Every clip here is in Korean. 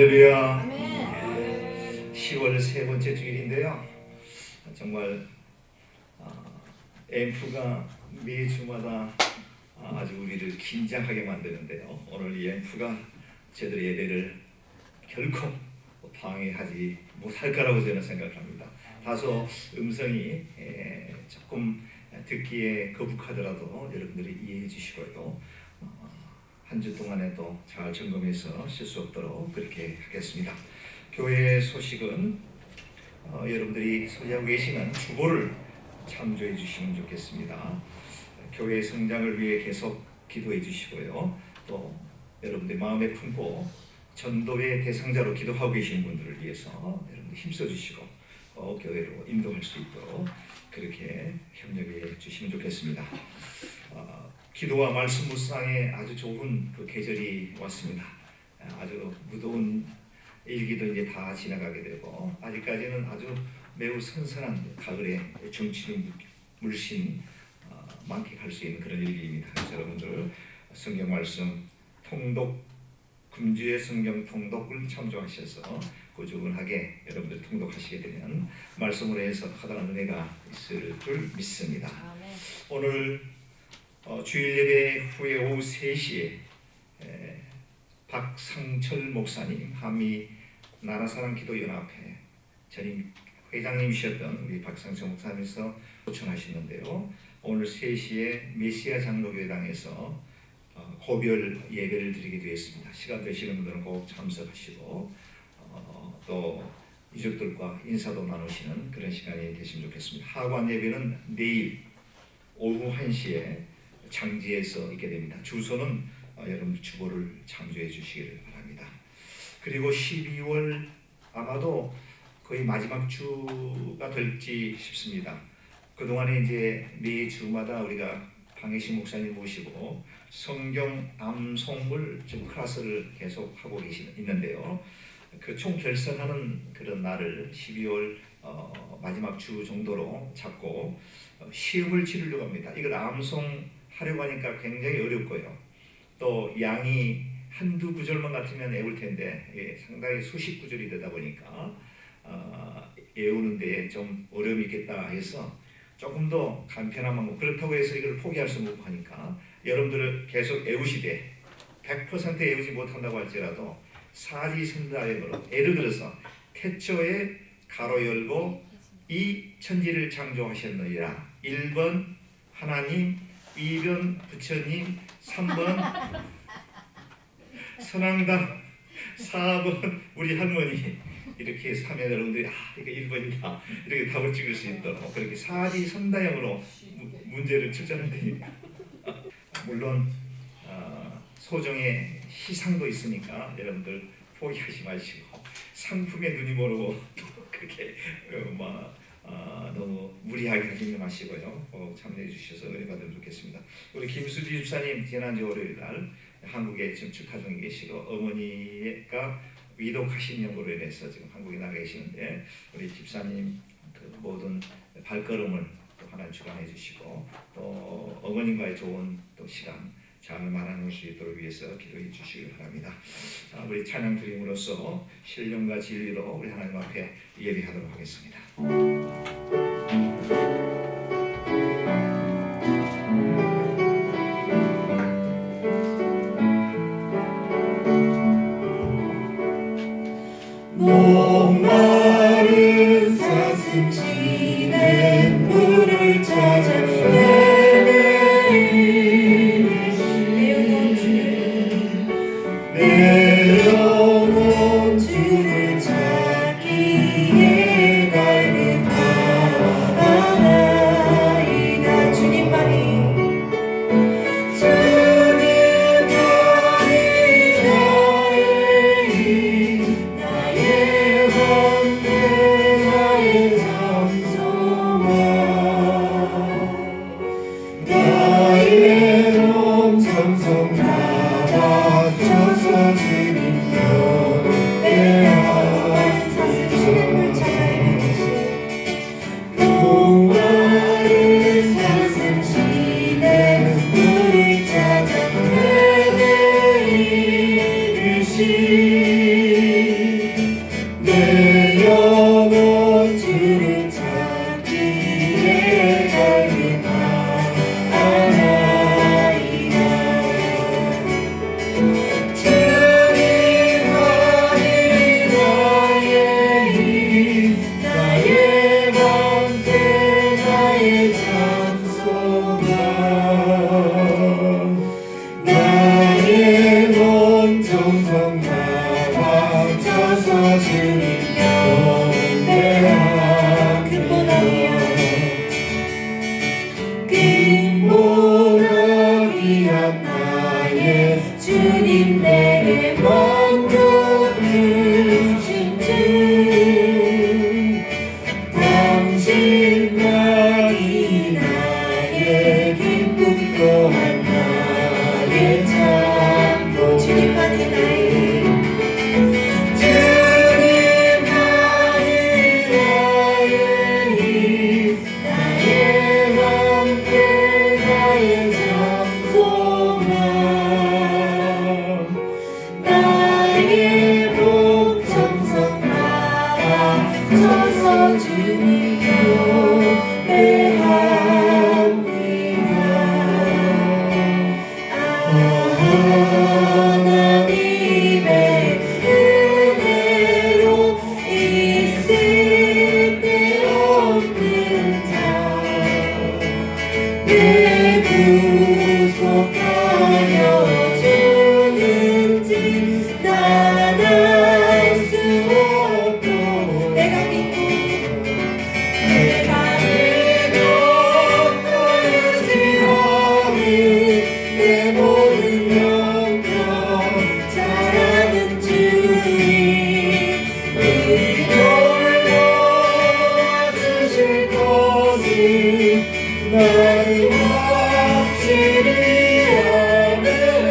할렐루야. 10월 세 번째 주일인데요. 정말 앰프가 매주마다 아주 우리를 긴장하게 만드는데요. 오늘 이 앰프가 저희들의 예배를 결코 방해하지 못할 거라고 저는 생각합니다. 다소 음성이 조금 듣기에 거북하더라도 여러분들이 이해해 주시고요. 한 주 동안에도 잘 점검해서 실수 없도록 그렇게 하겠습니다. 교회 소식은 여러분들이 소유하고 계시는 주보를 참조해 주시면 좋겠습니다. 교회 성장을 위해 계속 기도해 주시고요. 또 여러분들 마음에 품고 전도의 대상자로 기도하고 계신 분들을 위해서 여러분들 힘써 주시고 교회로 인도할 수 있도록 그렇게 협력해 주시면 좋겠습니다. 기도와 말씀 묵상에 아주 좋은 그 계절이 왔습니다. 아주 무더운 일기도 이제 다 지나가게 되고 아직까지는 아주 매우 선선한 가을의 정취를 물씬 만끽할 수 있는 그런 일기입니다. 여러분들 성경 말씀 통독 금주의 성경 통독을 참조하셔서 꾸준하게 여러분들 통독하시게 되면 말씀으로 해서 커다란 은혜가 있을 줄 믿습니다. 아멘. 오늘 주일 예배 후에 오후 3시에 박상철 목사님 한미 나라사랑 기도연합회 전임 회장님이셨던 우리 박상철 목사님께서 초청하시는데요. 오늘 3시에 메시아 장로교회당에서 고별 예배를 드리게 되었습니다. 시간 되시는 분들은 꼭 참석하시고 또 유족들과 인사도 나누시는 그런 시간이 되시면 좋겠습니다. 하관 예배는 내일 오후 1시에 장지에서 있게 됩니다. 주소는 여러분 주보를 참조해 주시기를 바랍니다. 그리고 12월 아마도 거의 마지막 주가 될지 싶습니다. 그동안에 이제 매 주마다 우리가 방혜신 목사님 모시고 성경 암송을 지금 클래스를 계속 하고 있는데요. 그 총 결산하는 그런 날을 12월 마지막 주 정도로 잡고 시험을 치르려고 합니다. 이걸 암송하려고 하니까 굉장히 어렵고요. 또 양이 한두 구절만 같으면 외울 텐데 상당히 수십 구절이 되다 보니까 외우는 데에 좀 어려움이 있겠다 해서 조금 더 간편한 방법, 그렇다고 해서 이걸 포기할 수는 없고 하니까 여러분들을 계속 외우시되 100% 외우지 못한다고 할지라도 사지선다형으로 예를 들어서 태초에 가로 열고 이 천지를 창조하셨느니라. 1번 하나님, 2번 부처님, 3번 선왕당, 4번 우리 할머니. 이렇게 해서 하면 여러분들이 이거 1번이다 이렇게 답을 찍을 수 있도록 그렇게 사지선다형으로 문제를 출제하면 됩니다. 물론 소정의 희상도 있으니까 여러분들 포기하지 마시고 상품에 눈이 모르고 그렇게 너무 무리하게 하지 마시고요. 참여해 주셔서 은혜 받으면 좋겠습니다. 우리 김수지 집사님 지난주 월요일날 한국에 지금 출타 중에 계시고 어머니가 위독하신 연고로 인해서 지금 한국에 나가 계시는데 우리 집사님 그 모든 발걸음을 또 하나님 주관해 주시고 또 어머님과의 좋은 또 시간 잘 마련할 수 있도록 위해서 기도해 주시기 바랍니다. 우리 찬양 드림으로써 신령과 진리로 우리 하나님 앞에 예배하도록 하겠습니다. 목마른 사슴 치는 물을 찾아 내 영혼 주를 찾기에 갈급하나이다. 주님만이 나의 힘 나의 주님 경배하 근본하기야 나의 주님 내게 먼저 주신 주 당신만이 나의 기쁨 또한 나의 참고 주님만이 나의 서서 주님 경배합니다. 하나님의 은혜로 있을 데 없는 자 내 구속하여 주는지 난 알 수 없고 내가 믿고 의지하는 내 모든 영역 잘하는 주님 돌려주실 것을 나는 확실히 아네 왜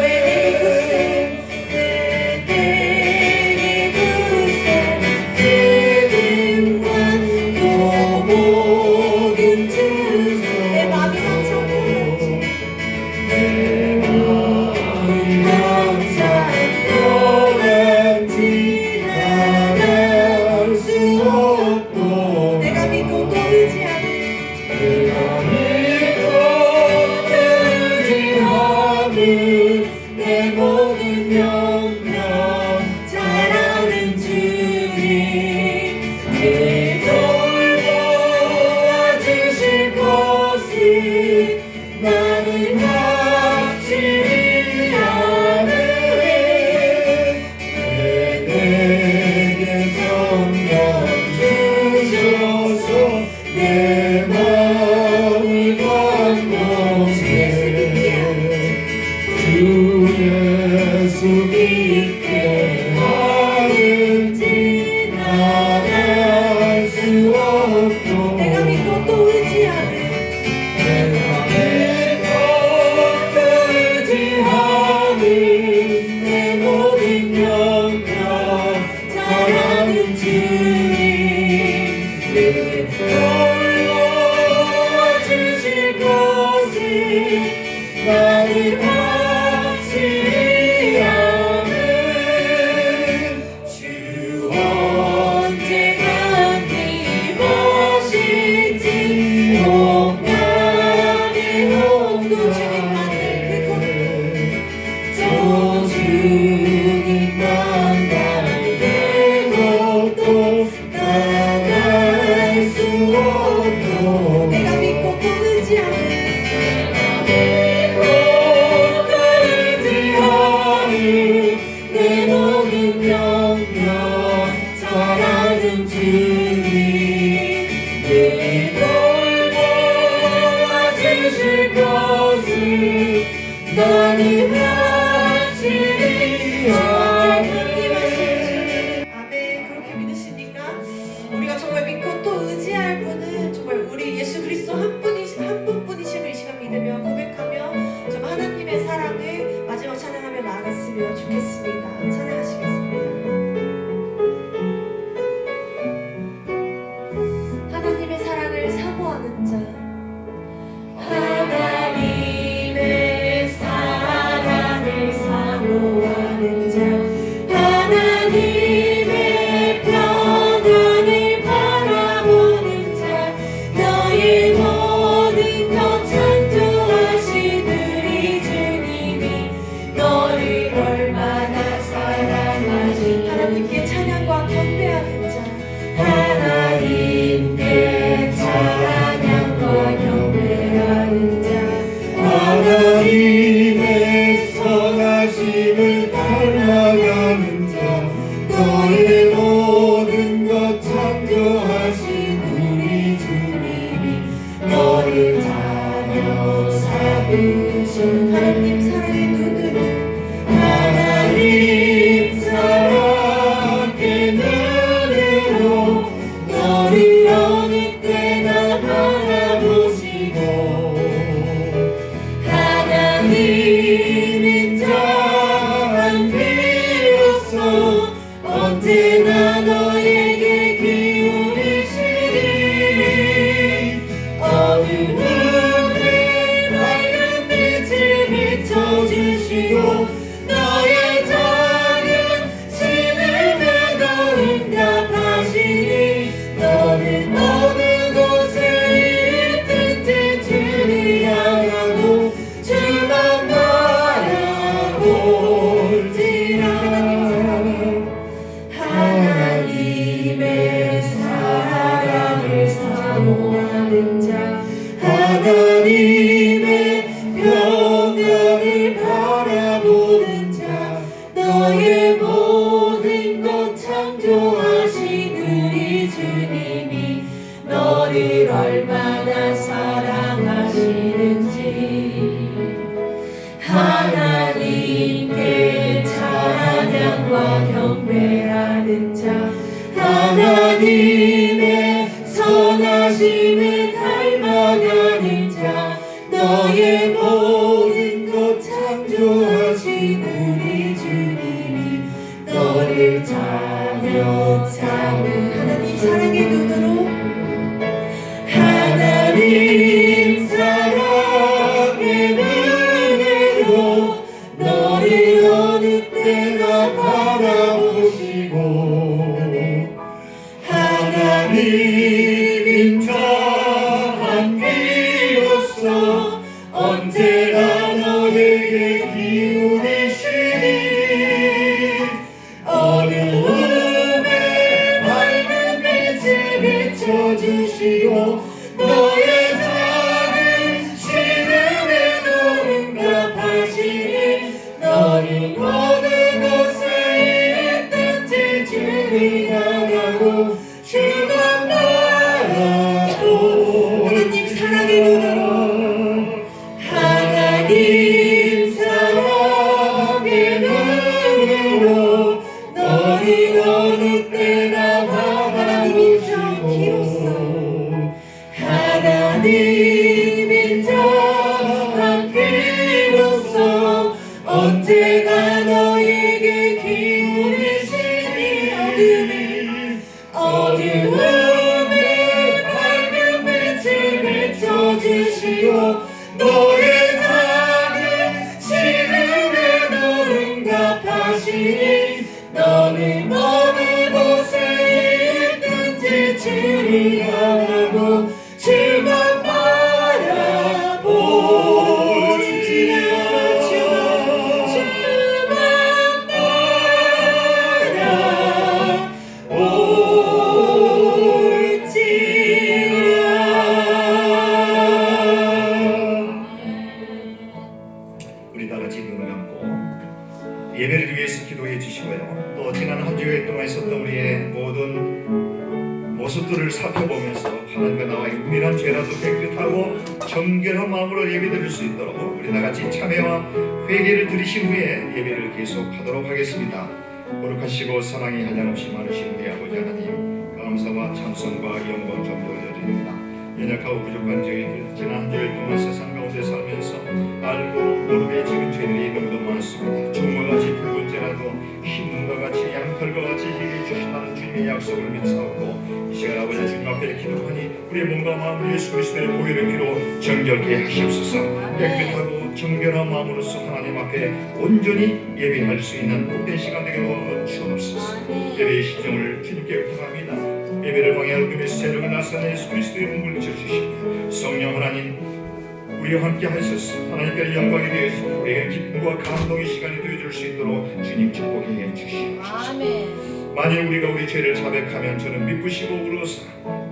내게 굳세 믿음과 또 모든 주 내 마음이 항상 변하지 내 마음이 항상 변한지 난 알 수 없고 내가 믿고 또 의지하는 내 모든 영역 잘하는 주님 늘 돌보아주실 것을 나는 확실히 아네 왜 내게 성령 주셔서 내 마음을 감동해 주 예수 믿게 하는지 난 알 수 없고 내가 믿고 또 의지하는 내 모든 영역 잘하는 주님 늘 돌보아주실 것을 나는 확실히 아네 주 언제가 기뻐하실지 목단의 홍도 주님만을 그 주님만 달게 것도 나갈 수 없고 내가 믿고 또 의지하는 내 모든 영역 잘하는 주님 늘 돌보아주실 것을 나는 확실히 아멘. 그렇게 믿으시니까 우리가 정말 믿고 또 의지할 분은 정말 우리 예수 그리스도 한 분뿐이심을 이 시간 믿으며 고백하며 정말 하나님의 사랑을 마지막 찬양하며 나아갔으면 좋겠습니다. 찬양하시겠습니다. 하나님의 사랑을 사모하는 자 하나님의 사랑을 사모하는 자 하나님의 평안을 바라보는 자 너의 너를 얼마나 사랑하시는지 하나님께 찬양과 경배하는 자 하나님의 선하심을 닮아가는 자 너의 모든 것 창조하신 우리 주님이 너를 자녀 삼는 하나님 사랑의 눈으로 하나님 사랑의 눈으로 너를 어느 때나 바라보시고 하나님인 자한 귀로서 언제나 너에게 기울이시니 어두움에 밝은 빛을 비춰주시고 너의 작은 신음에도 응답하시니 너는 어느 곳에 있든지 주를 향하고 주만 바라보 하나님 사랑의 눈으로 하나님 사랑의 눈으로 너를 어느 때나 하나님인 자 기로서 하나님인 자한 귀로서 언제나 너에게 기울이시니 어두움에 밝은 빛을 비춰주시고 너의 작은 신음에도 응답하시니 너는 어느 곳에 있든지 주를 향하고 주만 바라볼지라 주만 우리 다 같이 눈을 감고 예배를 위해서 기도해 주시고요. 또 지난 한 주일 동안 있었던 우리의 모든 모습들을 살펴보면서 하나님과 나와의 은밀한 죄라도 깨끗하고 정결한 마음으로 예배드릴 수 있도록 우리 다 같이 참회와 회개를 드리신 후에 예배를 계속하도록 하겠습니다. 거룩하시고 사랑이 한량없이 많으신 우리 아버지 하나님 감사와 찬송과 영광 전부를 드립니다. 연약하고 부족한 저희들 지난 한 주일 동안 세상 가운데 살면서 알고 모르게 지은 죄들이 너무도 많습니다. 종과같이 붉은 죄라도 흰눈과 같이 양털과 같이 희게 주신다는 주님의 약속을 믿사옵고 이 시간 아버지 주님 앞에 기도하니 우리의 몸과 마음을 예수 그리스도의 보혈의 피로 정결케 하시옵소서. 깨끗하고 정결한 마음으로서 하나님 앞에 온전히 예배할 수 있는 복된 시간 되게 도와 주옵소서. 예배의 시정을 주님께 부탁합니다. 예배를 방해할 금의 세력을 나타내 예수 그리스도의 몸을 비춰주시며 성령 하나님 우리와 함께 하셔서 하나님께 영광이 되어서 우리에게 기쁨과 감동의 시간이 되어줄 수 있도록 주님 축복해 주시옵소서. 만일 우리가 우리 죄를 자백하면 저는 미쁘시고 의로우사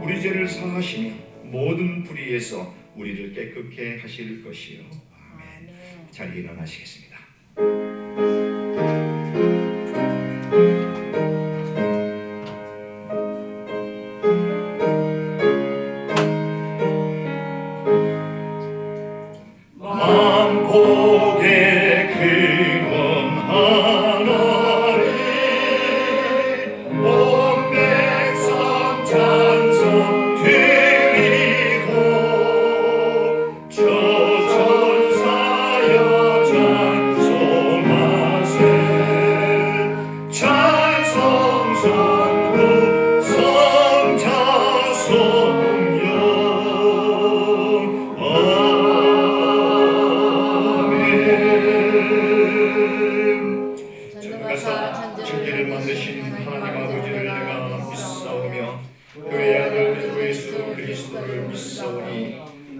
우리 죄를 사하시며 모든 불의에서 우리를 깨끗게 하실 것이요. 아멘. 잘 일어나시겠습니다. 만복의 근원 하나를 온 백성 찬송 드리고 저 천사여 찬송하세 찬송 성부 성자 성령 전능하사 천지를 만드신 하나님 아버지를 내가 믿사오며 그의 아들 주 예수 그리스도를 믿사오니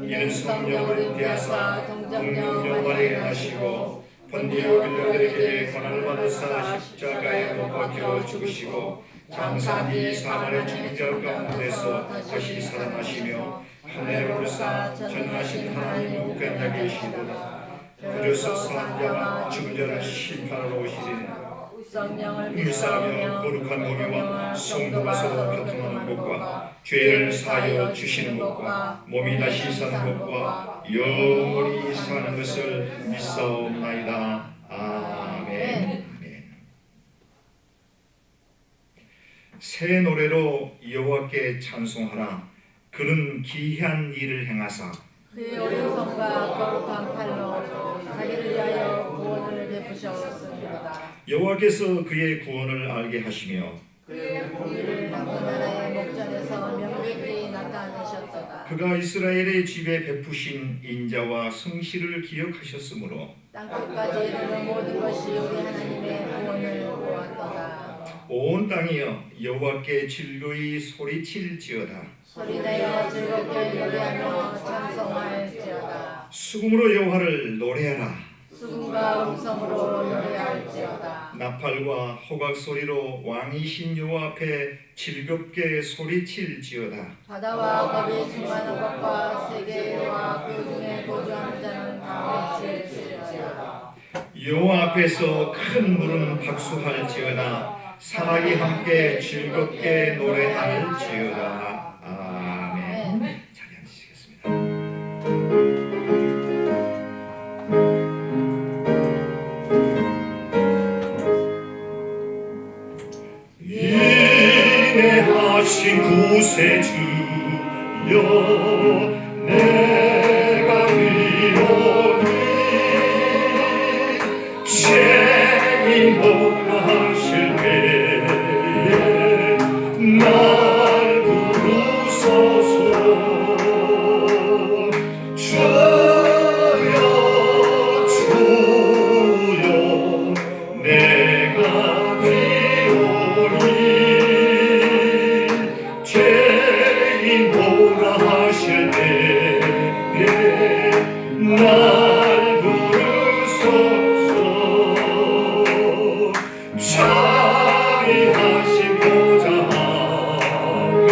이는 성령을 대하사 동정녀 마리에 하시고 본디오 빌라들에게 고난을 받으사 십자가에 못 박혀 죽으시고 장사한 뒤 사흘의 죽은 자 가운데서 다시 살아나시며 하늘에 오르사 전능하신 하나님 우편에 계시도다. 그저서 산 자와 죽은 자를 심판하러 오시리니 성령을 율사하며 거룩한 몸이와 성도가 서로 교통하는 것과 죄를 사하여 주시는 것과 몸이 다시 사는 것과 영원히 사는 것을 믿사옵나이다. 아멘. 새 노래로 여호와께 찬송하라. 그는 기이한 일을 행하사 그의 오른손과 거룩한 팔로 자기를 위하여 구원을 베푸셨습니다. 여호와께서 그의 구원을 알게 하시며 그의 공의를 그 나라의 목전에서 명백히 나타내셨도다. 그가 이스라엘의 집에 베푸신 인자와 성실을 기억하셨으므로 땅끝까지 이르는 모든 것이 우리 하나님의 구원을 보았도다. 온 땅이여 여호와께 즐거이 소리칠지어다. 소리내어 즐겁게 노래하며 찬송할지어다. 수금으로 여호와를 노래하라. 수금과 음성으로 노래할지어다. 나팔과 호각 소리로 왕이신 여호와 앞에 즐겁게 소리칠지어다. 바다와 겁이 충만한 것과 세계와 그 중에 거주하는 자는 다 외칠지어다. 여호와 앞에서 큰 물은 박수할지어다. 사막이 함께 즐겁게 노래할지어다. 아멘. 자리 앉으시겠습니다. 인내하신 구세주여 내가 위로니 죄인보라 하실 때에 날 부르소서. 주여 주여 내가 비오니 죄인 보라 하실 때에 날 부르소서. 자비하신 보좌 앞에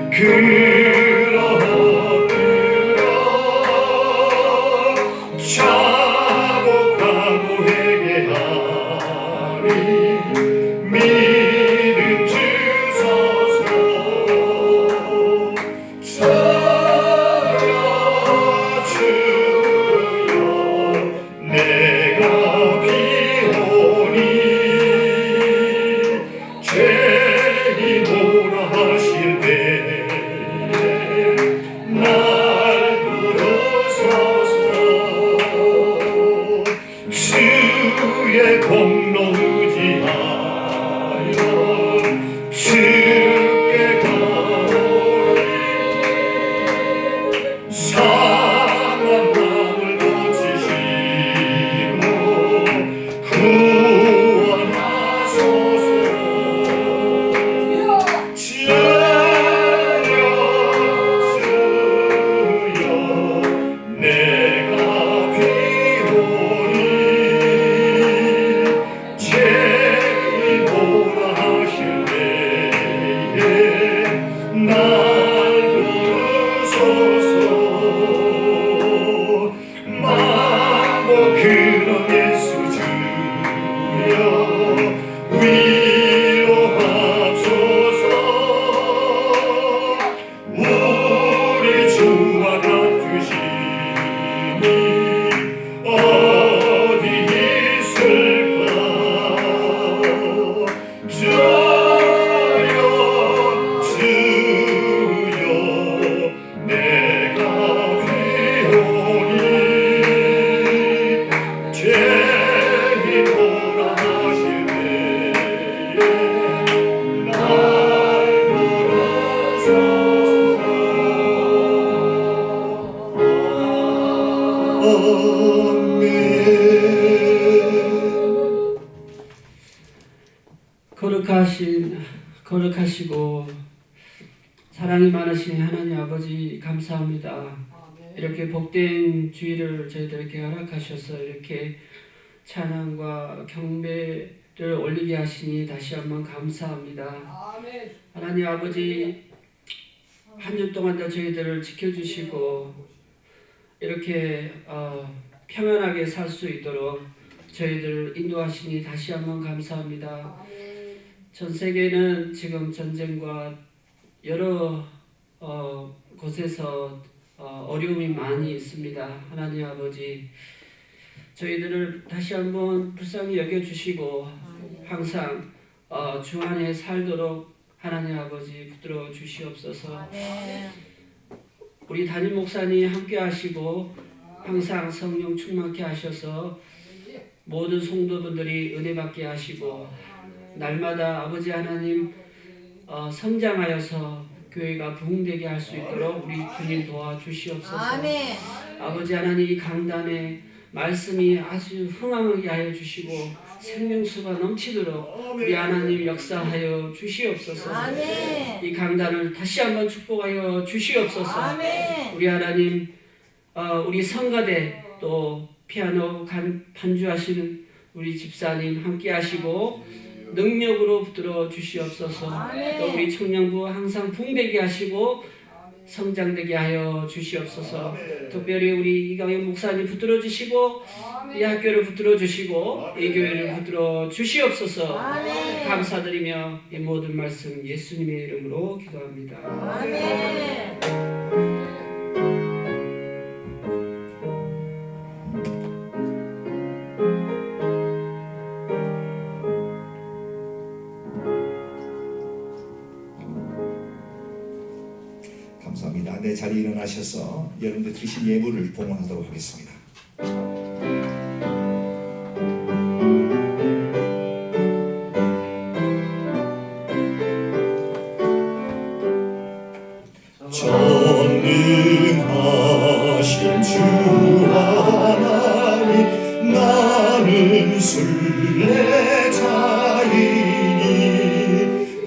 그러들어 자복하고 회개하리. 믿음 주소서. 주여 내가 비오니 죄인 보라 하실 때에 날 부르소서. 주의 공로 의지하여 주께 가오리. 상한 마음을 고치시고 구원하소서. 주여 주여 내가 비오니 죄인 보라 하실 때에 날 부르소서. 만복 그런 예수 주여 위로하소서. 우리 주와 같으시니 어디 있을까. 주여 주여 내가 비오니 죄인 보라 하실 때에 날 부르소서. 거룩하시고 사랑이 많으신 하나님 아버지 감사합니다. 이렇게 복된 주일을 저희들에게 허락하셔서 이렇게 찬양과 경배를 올리게 하시니 다시 한번 감사합니다. 하나님 아버지 한 주 동안도 저희들을 지켜주시고 이렇게 평안하게 살 수 있도록 저희들 인도하시니 다시 한번 감사합니다. 전 세계는 지금 전쟁과 여러 곳에서 어려움이 많이 있습니다. 하나님 아버지, 저희들을 다시 한번 불쌍히 여겨주시고 항상 주 안에 살도록 하나님 아버지 붙들어 주시옵소서. 우리 담임 목사님 함께 하시고 항상 성령 충만케 하셔서 모든 성도분들이 은혜 받게 하시고 날마다 아버지 하나님 성장하여서 교회가 부흥되게 할 수 있도록 우리 주님 도와주시옵소서. 아멘. 아버지 하나님 이 강단에 말씀이 아주 흥황하게 하여 주시고 생명수가 넘치도록 우리 하나님 역사하여 주시옵소서. 아멘. 이 강단을 다시 한번 축복하여 주시옵소서. 아멘. 우리 하나님 우리 성가대 또 피아노 반주하시는 우리 집사님 함께 하시고 능력으로 붙들어 주시옵소서. 아멘. 또 우리 청년부 항상 붕되게 하시고 성장되게 하여 주시옵소서. 특별히 우리 이강현 목사님 붙들어 주시고 이 학교를 붙들어 주시고 이 교회를 붙들어 주시옵소서. 아멘. 감사드리며 이 모든 말씀 예수님의 이름으로 기도합니다. 아멘. 감사합니다. 내 자리에 일어나셔서 여러분들 드신 예물을 봉헌하도록 하겠습니다. 전능하신 주 하나님, 나는 순례자이니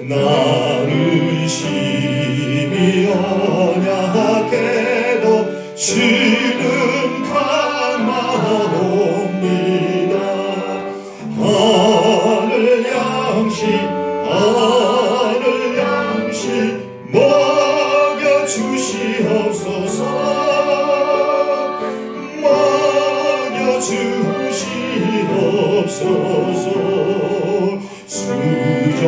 나는 심히 연약해도 주는 감사옵니다. 하늘 양식 먹여 주시옵소서. 먹여 주시옵소서. 수정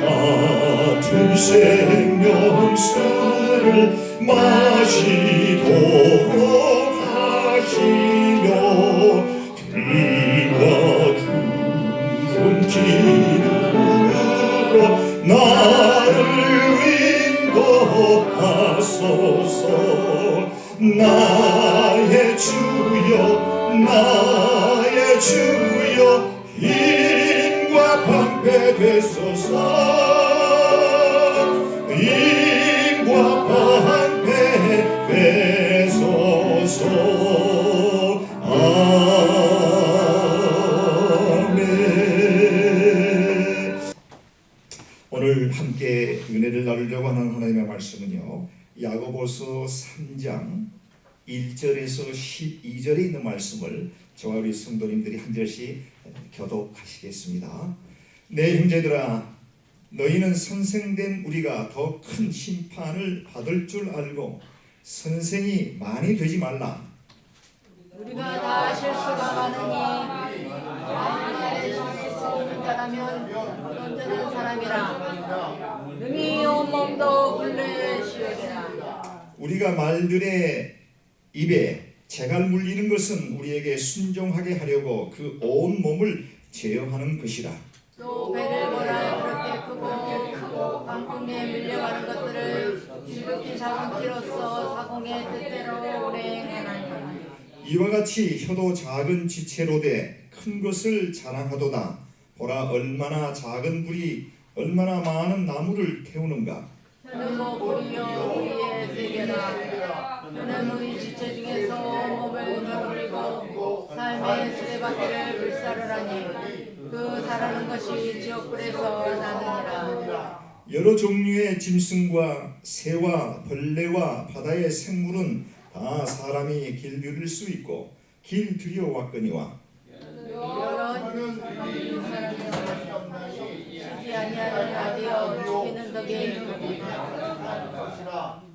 같은 생명수를 마시도록 하시며 들과 구름 기름으로 나를 인도하소서. 나의 주여 나의 주여 힘과 방패 되소서. 힘과 방패 되소서. 아멘. 오늘 함께 은혜를 나누려고 하는 하나님의 말씀은요, 야고보서 3장 1절에서 12절에 있는 말씀을 저와 우리 성도님들이 한 절씩 교독하시겠습니다. 내 형제들아, 너희는 선생된 우리가 더 큰 심판을 받을 줄 알고 선생이 많이 되지 말라. 우리가 다 실수가 많으니 만일에 실수가 없는 자라면 온전한 사람이라. 능히 온몸도 굴레 쉬어지라. 우리가 말들의 입에 재갈 물리는 것은 우리에게 순종하게 하려고 그 온 몸을 제어하는 것이라. 또 배를 보라. 그렇게 크고 강풍에 밀려가는 것들을 지극히 작은 키로서 사공의 뜻대로 운행하나니. 이와 같이 혀도 작은 지체로 돼 큰 것을 자랑하도다. 보라, 얼마나 작은 불이 얼마나 많은 나무를 태우는가. 혀는 불이요 우리의 세계라. 혀는 우리 지체 중에서 몸을 혀돌리고 삶의 수레바퀴를 불사르라니. 그 사라는 것이 지옥불에서 나느니라. 여러 종류의 짐승과 새와 벌레와 바다의 생물은 다 사람이 길들일 수 있고 길들여 왔거니와 여러 사람이 쉬지 아니하는 아디어 죽이는 덕에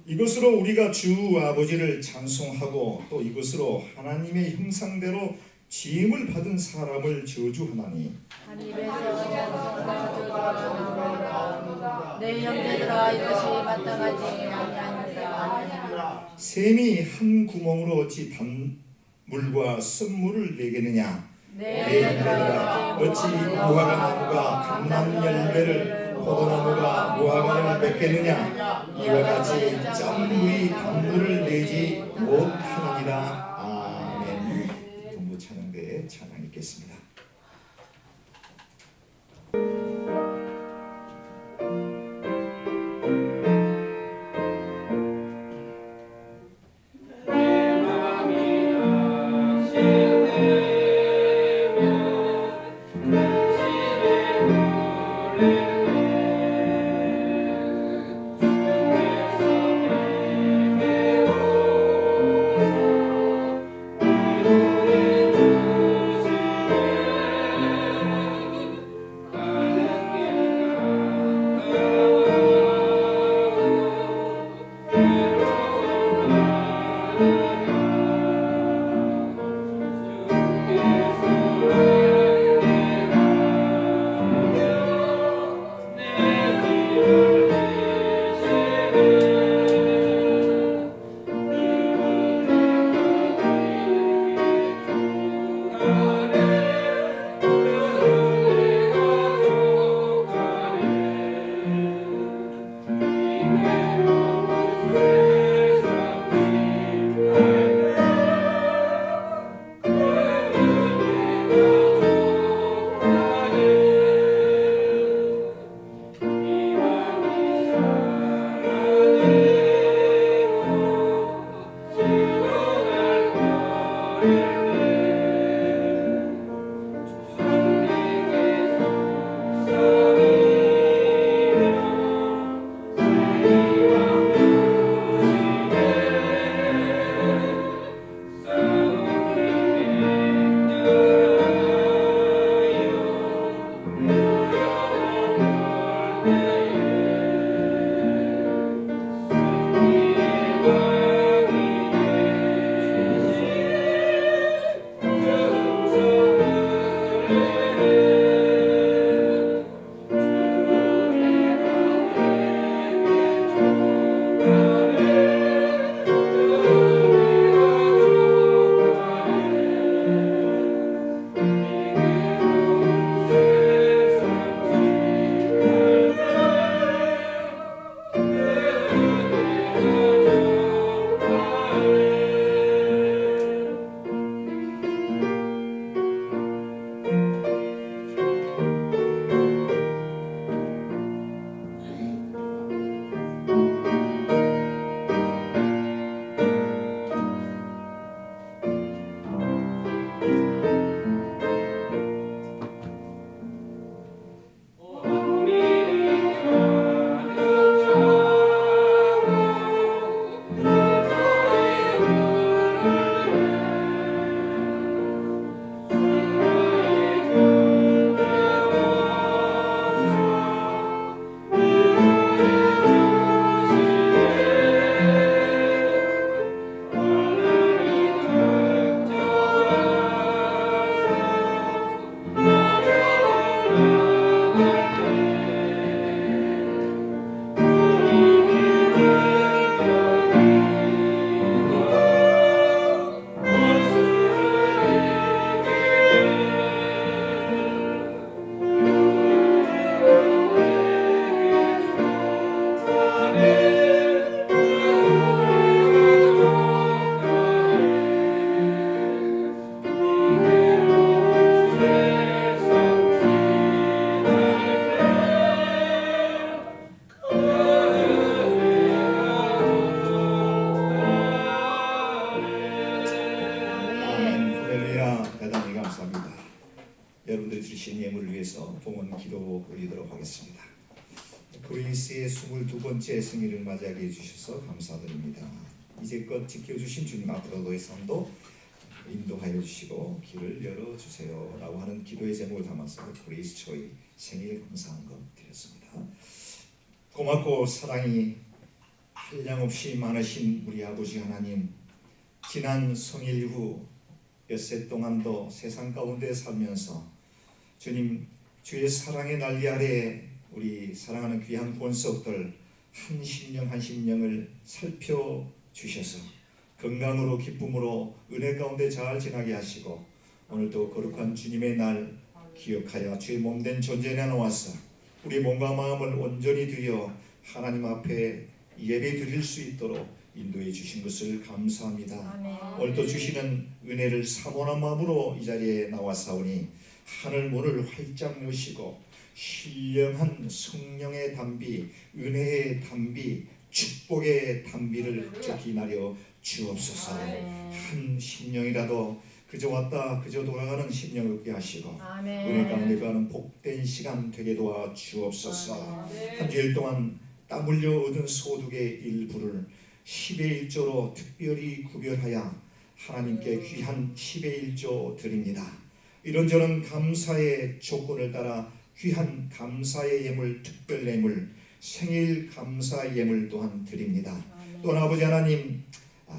이것으로 우리가 주 아버지를 찬송하고 또 이것으로 하나님의 형상대로 지음을 받은 사람을 저주하나니 입에서 찬송과 저주가 나오리라. 내 형제들아 이것이 마땅하지 아니하니라. 샘이 한 구멍으로 어찌 단물과 썸물을 내겠느냐. 내 내 형제들아 어찌 무화과 나무가 감람 열매를 포도나무가 무화과를 맺겠느냐. 이와 같이 짠물이 단물을 내지 못하느니라. 아멘. 동부 찬양대에 찬양 있겠습니다. 여러분들이 주신 예물을 위해서 봉헌 기도 올리도록 하겠습니다. 그리스의 22번째 생일을 맞이하게 해주셔서 감사드립니다. 이제껏 지켜주신 주님 앞으로의 삶도 인도하여 주시고 길을 열어주세요 라고 하는 기도의 제목을 담아서 그리스 초이 생일 감사한금 드렸습니다. 고맙고 사랑이 한량없이 많으신 우리 아버지 하나님, 지난 성일 후 엿새 동안도 세상 가운데 살면서 주님 주의 사랑의 난리 아래 우리 사랑하는 귀한 권속들 한 심령 한 심령을 살펴주셔서 건강으로 기쁨으로 은혜 가운데 잘 지나게 하시고 오늘도 거룩한 주님의 날 기억하여 주의 몸된 존재에 나와서 우리 몸과 마음을 온전히 드려 하나님 앞에 예배 드릴 수 있도록 인도해 주신 것을 감사합니다. 아멘. 오늘도 주시는 은혜를 사모한 마음으로 이 자리에 나와사오니 하늘 문을 활짝 여시고 신령한 성령의 담비, 은혜의 담비, 축복의 담비를 흡족히 나려 주옵소서. 한 심령이라도 그저 왔다 그저 돌아가는 심령 없게 하시고 은혜 가운데 가는 복된 시간 되게 도와 주옵소서. 한 주일 동안 땀 흘려 얻은 소득의 일부를 10의 1조로 특별히 구별하여 하나님께 귀한 10의 1조 드립니다. 이런저런 감사의 조건을 따라 귀한 감사의 예물, 특별 예물, 생일 감사 예물 또한 드립니다. 또한 아버지 하나님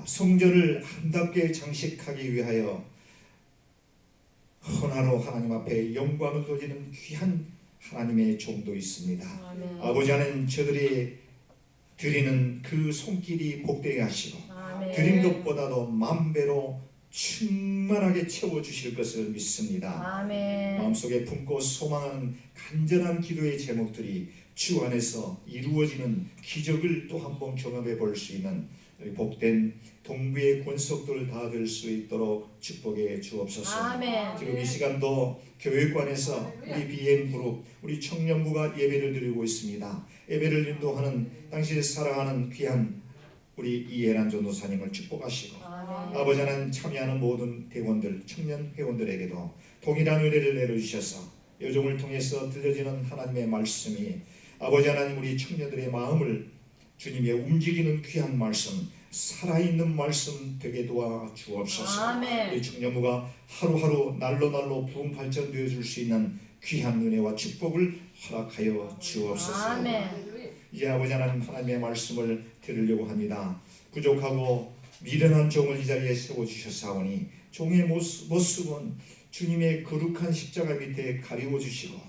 성전을 아름답게 장식하기 위하여 헌화로 하나님 앞에 영광을 돌리는 귀한 하나님의 종도 있습니다. 아버지 하나님 저들이 드리는 그 손길이 복되게 하시고 드린 것보다도 만배로 충만하게 채워주실 것을 믿습니다. 마음속에 품고 소망하는 간절한 기도의 제목들이 주 안에서 이루어지는 기적을 또 한 번 경험해 볼 수 있는 복된 동부의 권속들을 다 될 수 있도록 축복해 주옵소서. 지금 이 시간도 교육관에서 우리 BM그룹, 우리 청년부가 예배를 드리고 있습니다. 예배를 인도하는 당신의 사랑하는 귀한 우리 이해란 전도사님을 축복하시고 아버지 하나님 참여하는 모든 대원들, 청년 회원들에게도 동일한 은혜를 내려주셔서 여종을 통해서 들려지는 하나님의 말씀이 아버지 하나님 우리 청년들의 마음을 주님의 움직이는 귀한 말씀, 살아있는 말씀 되게 도와 주옵소서. 우리 청년부가 하루하루 날로 부흥 발전되어 줄 수 있는 귀한 은혜와 축복을 허락하여 주옵소서. 이제 아버지 하나님 하나님의 말씀을 들으려고 합니다. 부족하고 미련한 종을 이 자리에 세워주셨사오니 종의 모습은 주님의 거룩한 십자가 밑에 가리워 주시고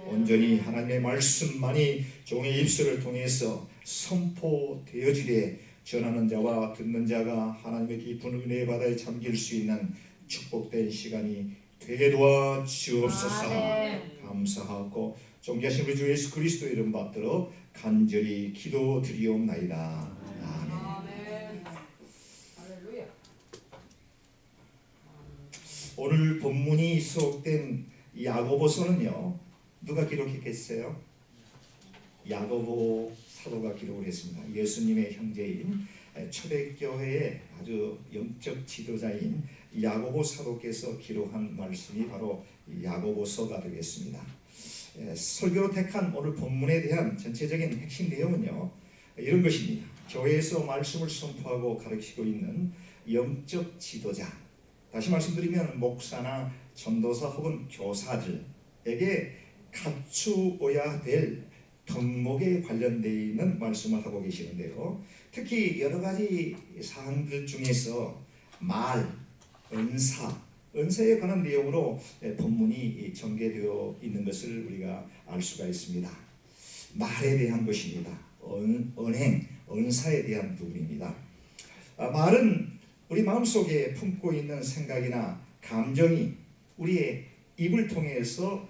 온전히 하나님의 말씀만이 종의 입술을 통해서 선포되어지되 전하는 자와 듣는 자가 하나님의 깊은 은혜의 바다에 잠길 수 있는 축복된 시간이 되게 도와 주옵소서. 감사하고 존귀하신 우리 주 예수 그리스도의 이름 받들어 간절히 기도드리옵나이다. 아멘. 오늘 본문이 수록된 야고보서는요 누가 기록했겠어요? 야고보 사도가 기록을 했습니다. 예수님의 형제인 초대교회의 아주 영적 지도자인 야고보 사도께서 기록한 말씀이 바로 야고보서가 되겠습니다. 설교로 택한 오늘 본문에 대한 전체적인 핵심 내용은요 이런 것입니다. 교회에서 말씀을 선포하고 가르치고 있는 영적 지도자, 다시 말씀드리면 목사나 전도사 혹은 교사들에게 갖추어야 될 덕목에 관련되어 있는 말씀을 하고 계시는데요. 특히 여러 가지 사항들 중에서 말, 은사에 관한 내용으로 본문이 전개되어 있는 것을 우리가 알 수가 있습니다. 말에 대한 것입니다. 언행, 은사에 대한 부분입니다. 말은 우리 마음속에 품고 있는 생각이나 감정이 우리의 입을 통해서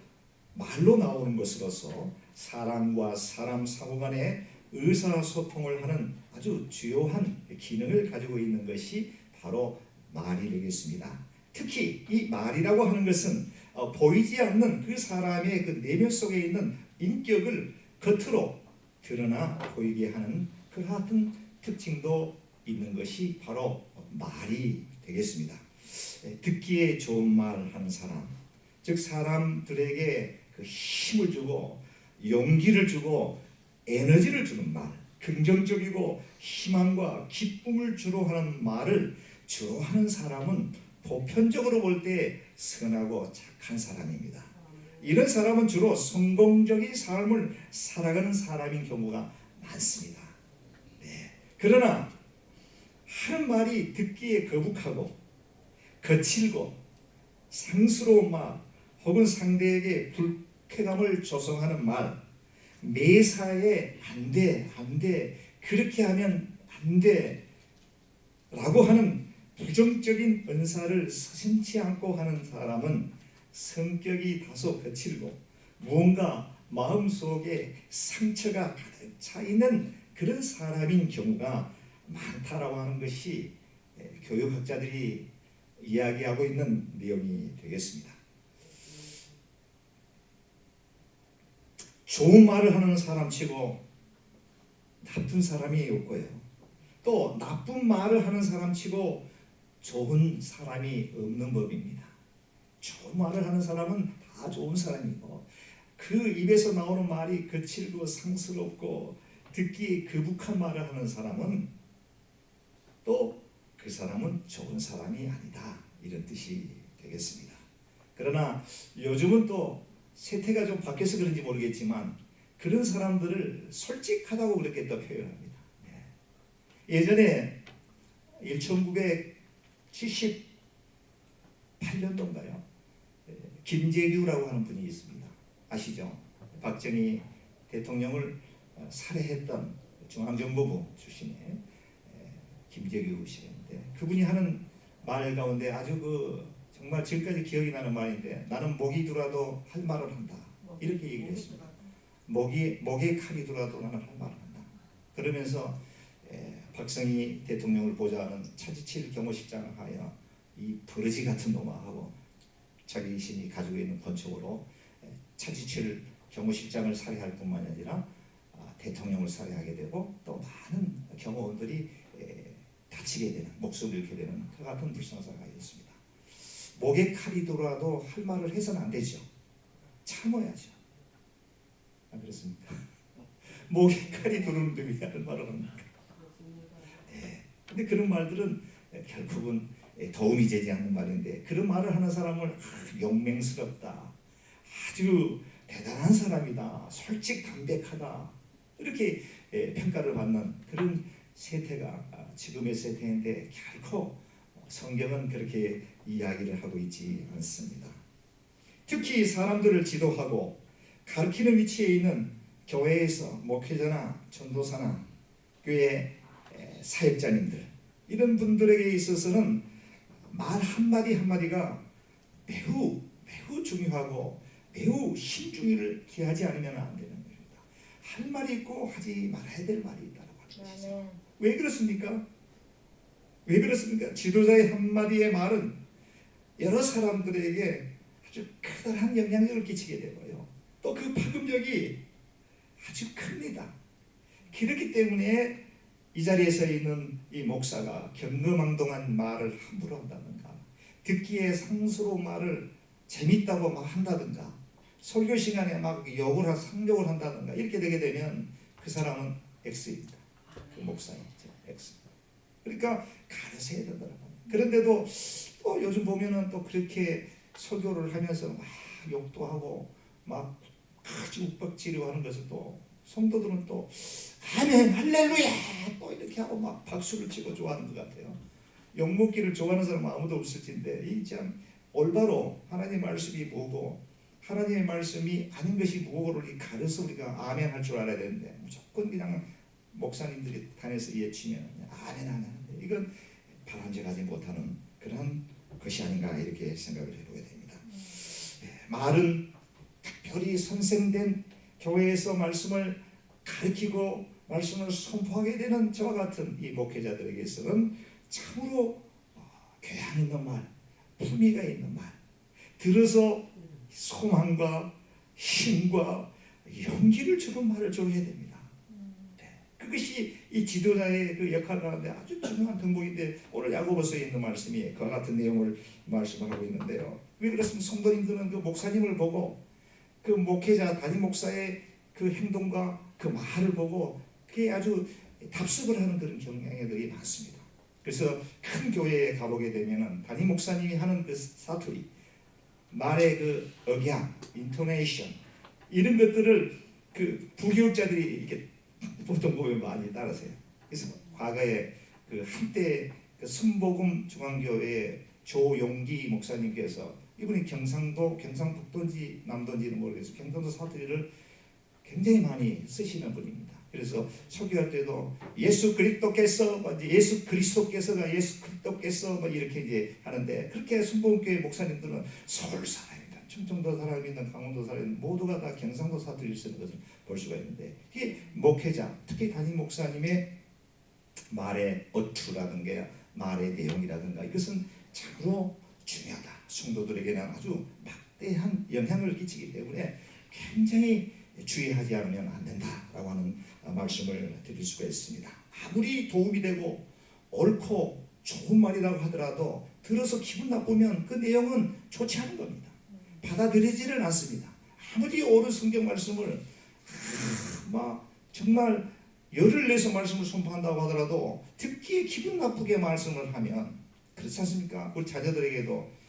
말로 나오는 것으로서 사람과 사람 사고 간의 의사소통을 하는 아주 주요한 기능을 가지고 있는 것이 바로 말이 되겠습니다. 특히 이 말이라고 하는 것은 보이지 않는 그 사람의 그 내면 속에 있는 인격을 겉으로 드러나 보이게 하는 그 같은 특징도 있는 것이 바로 말이 되겠습니다. 듣기에 좋은 말 하는 사람, 즉 사람들에게 그 힘을 주고 용기를 주고 에너지를 주는 말, 긍정적이고 희망과 기쁨을 주로 하는 말을 주로 하는 사람은 보편적으로 볼 때 선하고 착한 사람입니다. 이런 사람은 주로 성공적인 삶을 살아가는 사람인 경우가 많습니다. 그러나 하는 말이 듣기에 거북하고 거칠고 상스러운 말 혹은 상대에게 불쾌감을 조성하는 말, 매사에 안돼 그렇게 하면 안돼 라고 하는 부정적인 은사를 서슴지 않고 하는 사람은 성격이 다소 거칠고 무언가 마음속에 상처가 가득 차 있는 그런 사람인 경우가 많다라고 하는 것이 교육학자들이 이야기하고 있는 내용이 되겠습니다. 좋은 말을 하는 사람치고 나쁜 사람이 없고요. 또 나쁜 말을 하는 사람치고 좋은 사람이 없는 법입니다. 좋은 말을 하는 사람은 다 좋은 사람이고 그 입에서 나오는 말이 거칠고 상스럽고 듣기 거북한 말을 하는 사람은 또 그 사람은 좋은 사람이 아니다 이런 뜻이 되겠습니다. 그러나 요즘은 또 세태가 좀 바뀌어서 그런지 모르겠지만 그런 사람들을 솔직하다고 그렇게 또 표현합니다. 예전에 1978년도인가요? 김재규라고 하는 분이 있습니다. 아시죠? 박정희 대통령을 살해했던 중앙정보부 출신의 김재규 씨인데 그분이 하는 말 가운데 아주 정말 지금까지 기억이 나는 말인데 나는 목이 들어도 할 말을 한다 이렇게 얘기를 했습니다. 목에 칼이 들어도 나는 할 말을 한다. 그러면서 박정희 대통령을 보좌하는 차지칠 경호실장을 하여 이 버러지 같은 놈아 하고 자기 신이 가지고 있는 권총으로 차지칠 경호실장을 살해할 뿐만 아니라 대통령을 살해하게 되고 또 많은 경호원들이 다치게 되는 목숨을 잃게 되는 그 같은 불상사가 있었습니다. 목에 칼이 들어와도 할 말을 해서는 안 되죠. 참아야죠. 안 그렇습니까? 목에 칼이 들어오는데 왜 할 말을 합니까? 근데 그런 말들은 결국은 도움이 되지 않는 말인데 그런 말을 하는 사람을 용맹스럽다, 아주 대단한 사람이다, 솔직 담백하다 이렇게 평가를 받는 그런 세태가 지금의 세태인데 결코 성경은 그렇게 이야기를 하고 있지 않습니다. 특히 사람들을 지도하고 가르치는 위치에 있는 교회에서 목회자나 전도사나 교회 사역자님들 이런 분들에게 있어서는 말 한마디 한마디가 매우 중요하고 매우 신중을 기하지 않으면 안 되는 겁니다. 할 말이 있고 하지 말아야 될 말이 있다고 하는 것이죠. 왜 그렇습니까? 왜 그렇습니까? 지도자의 한마디의 말은 여러 사람들에게 아주 커다란 영향력을 끼치게 되고요. 또 그 파급력이 아주 큽니다. 그렇기 때문에 이 자리에 서 있는 이 목사가 경거망동한 말을 함부로 한다든가 듣기에 상스러운 말을 재밌다고 막 한다든가 설교 시간에 막 상욕을 한다든가 이렇게 되게 되면 그 사람은 X입니다. 그 목사는 X. 그러니까 가르쳐야 된다는 겁니다. 그런데도 또 요즘 보면은 또 그렇게 설교를 하면서 막 욕도 하고 막 아주 욱박지르고 하는 것을 또 성도들은 또 아멘 할렐루야 또 이렇게 하고 막 박수를 치고 좋아하는 것 같아요. 욕먹기를 좋아하는 사람은 아무도 없을 텐데 이 참 올바로 하나님의 말씀이 뭐고 하나님의 말씀이 아닌 것이 뭐고를 가려서 우리가 아멘 할 줄 알아야 되는데 무조건 그냥 목사님들이 단에서 예치면 아멘 하는데 이건 바람직하지 못하는 그런 것이 아닌가 이렇게 생각을 해보게 됩니다. 말은 특별히 선생된 교회에서 말씀을 가르치고 말씀을 선포하게 되는 저와 같은 이 목회자들에게서는 참으로 교양 있는 말, 품위가 있는 말, 들어서 소망과 힘과 용기를 주는 말을 줘야 됩니다. 그것이 이 지도자의 그 역할 가운데 아주 중요한 덕목인데 오늘 야고보서에 있는 말씀이 그와 같은 내용을 말씀을 하고 있는데요. 왜 그렇습니까? 성도님들은 그 목사님을 보고 그 목회자 담임 목사의 그 행동과 그 말을 보고 그게 아주 답습을 하는 그런 경향들이 많습니다. 그래서 큰 교회에 가보게 되면은 담임 목사님이 하는 그 사투리, 말의 그 억양, 인토네이션 이런 것들을 그 부교육자들이 이렇게 보통 보면 많이 따라서요. 그래서 과거에 그 한때 그 순복음 중앙교회 조용기 목사님께서 이분이 경상북도인지 남도인지는 모르겠어요. 경상도 사투리를 굉장히 많이 쓰시는 분입니다. 그래서 설교할 때도 예수 그리스도께서 예수 그리스도께서가 예수 그리스도께서 뭐 이렇게 이제 하는데, 그렇게 순복음교회 목사님들은 서울 사람이든 충청도 사람이든 강원도 사람이든 모두가 다 경상도 사투리를 쓰는 것을 볼 수가 있는데, 이게 목회자, 특히 담임 목사님의 말의 어투라든가 말의 내용이라든가 이것은 참으로 중요하다. 성도들에게는 아주 막대한 영향을 끼치기 때문에 굉장히 주의하지 않으면 안 된다라고 하는 말씀을 드릴 수가 있습니다. 아무리 도움이 되고 옳고 좋은 말이라고 하더라도 들어서 기분 나쁘면 그 내용은 좋지 않은 겁니다. 받아들이지를 않습니다. 아무리 옳은 성경 말씀을 막 정말 열을 내서 말씀을 선포한다고 하더라도 듣기에 기분 나쁘게 말씀을 하면, 그렇지 않습니까? 우리 자녀들에게도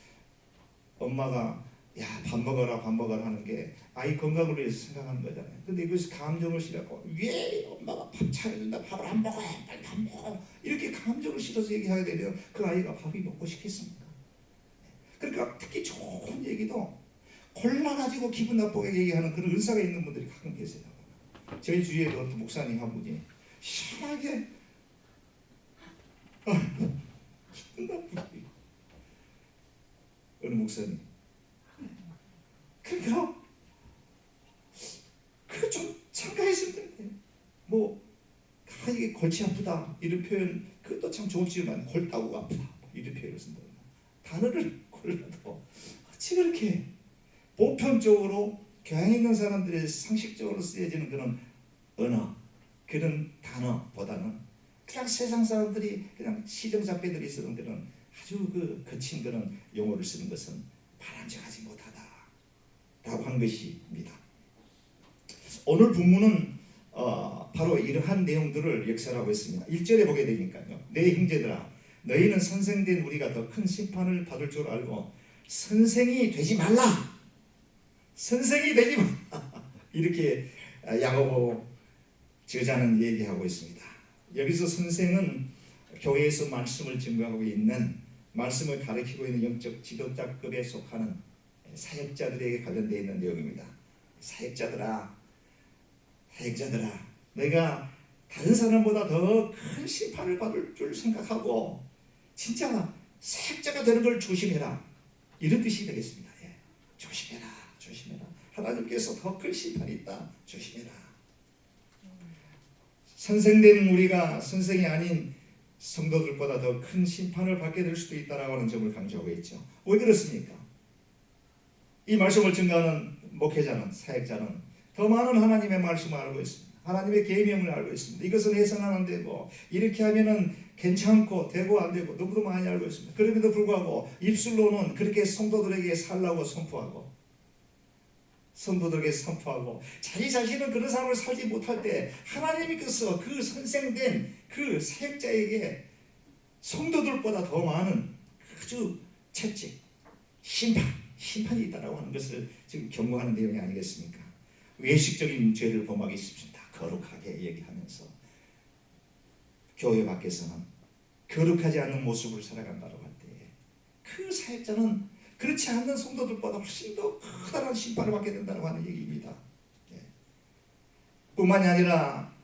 엄마가 야 밥 먹어라 밥 먹어라 하는 게 아이 건강을 위해서 생각하는 거잖아요. 근데 이것이 감정을 실어서 왜 엄마가 밥 차려준다, 밥을 안 먹어, 빨리 밥 먹어, 이렇게 감정을 실어서 얘기하게 되면 그 아이가 밥이 먹고 싶겠습니까? 그러니까 특히 좋은 얘기도 골라가지고 기분 나쁘게 얘기하는 그런 은사가 있는 분들이 가끔 계세요. 저희 주위에도 어떤 목사님 한 분이 심하게 기분 나쁘게 어느 목사님, 그러니까 그 좀 참가했을 텐데 뭐 이게 골치 아프다 이런 표현, 그것도 참 좋지만 골다구가 아프다 이런 표현을 쓴다. 단어를 골라도 어찌 그렇게 보편적으로 교양 있는 사람들의 상식적으로 쓰여지는 그런 언어, 그런 단어보다는 그냥 세상 사람들이 그냥 시정잡배들이 쓰는 그런 아주 그 거친 그런 용어를 쓰는 것은 바람직하지 못하다라고 한 것입니다. 오늘 본문은 바로 이러한 내용들을 역설하고 있습니다. 1절에 보게 되니까요. 내 형제들아, 너희는 선생된 우리가 더 큰 심판을 받을 줄 알고 선생이 되지 말라. 선생이 되지 말라. 이렇게 야고보 저자는 얘기하고 있습니다. 여기서 선생은 교회에서 말씀을 증거하고 있는, 말씀을 가르치고 있는 영적 지도자급에 속하는 사역자들에게 관련되어 있는 내용입니다. 사역자들아, 내가 다른 사람보다 더 큰 심판을 받을 줄 생각하고 진짜 사역자가 되는 걸 조심해라, 이런 뜻이 되겠습니다. 예. 조심해라. 하나님께서 더 큰 심판이 있다. 조심해라. 선생된 우리가 선생이 아닌 성도들보다 더 큰 심판을 받게 될 수도 있다라고 하는 점을 강조하고 있죠. 왜 그렇습니까? 이 말씀을 증거하는 목회자는, 사역자는 더 많은 하나님의 말씀을 알고 있습니다. 하나님의 계명을 알고 있습니다. 이것은 해서는 안 되고 이렇게 하면은 괜찮고 되고 안 되고 너무도 많이 알고 있습니다. 그럼에도 불구하고 입술로는 그렇게 성도들에게 살라고 선포하고 성도들에게 선포하고 자기 자신은 그런 삶을 살지 못할 때 하나님께서 그 선생된 그 사역자에게 성도들보다 더 많은 아주 채찍, 심판이 있다라고 하는 것을 지금 경고하는 내용이 아니겠습니까? 외식적인 죄를 범하기 쉽습니다. 거룩하게 얘기하면서 교회 밖에서는 거룩하지 않는 모습을 살아간다고 할 때 그 사역자는 그렇지 않는 성도들보다 훨씬 더 커다란 심판을 받게 된다고 하는 얘기입니다. 뿐만이 아니라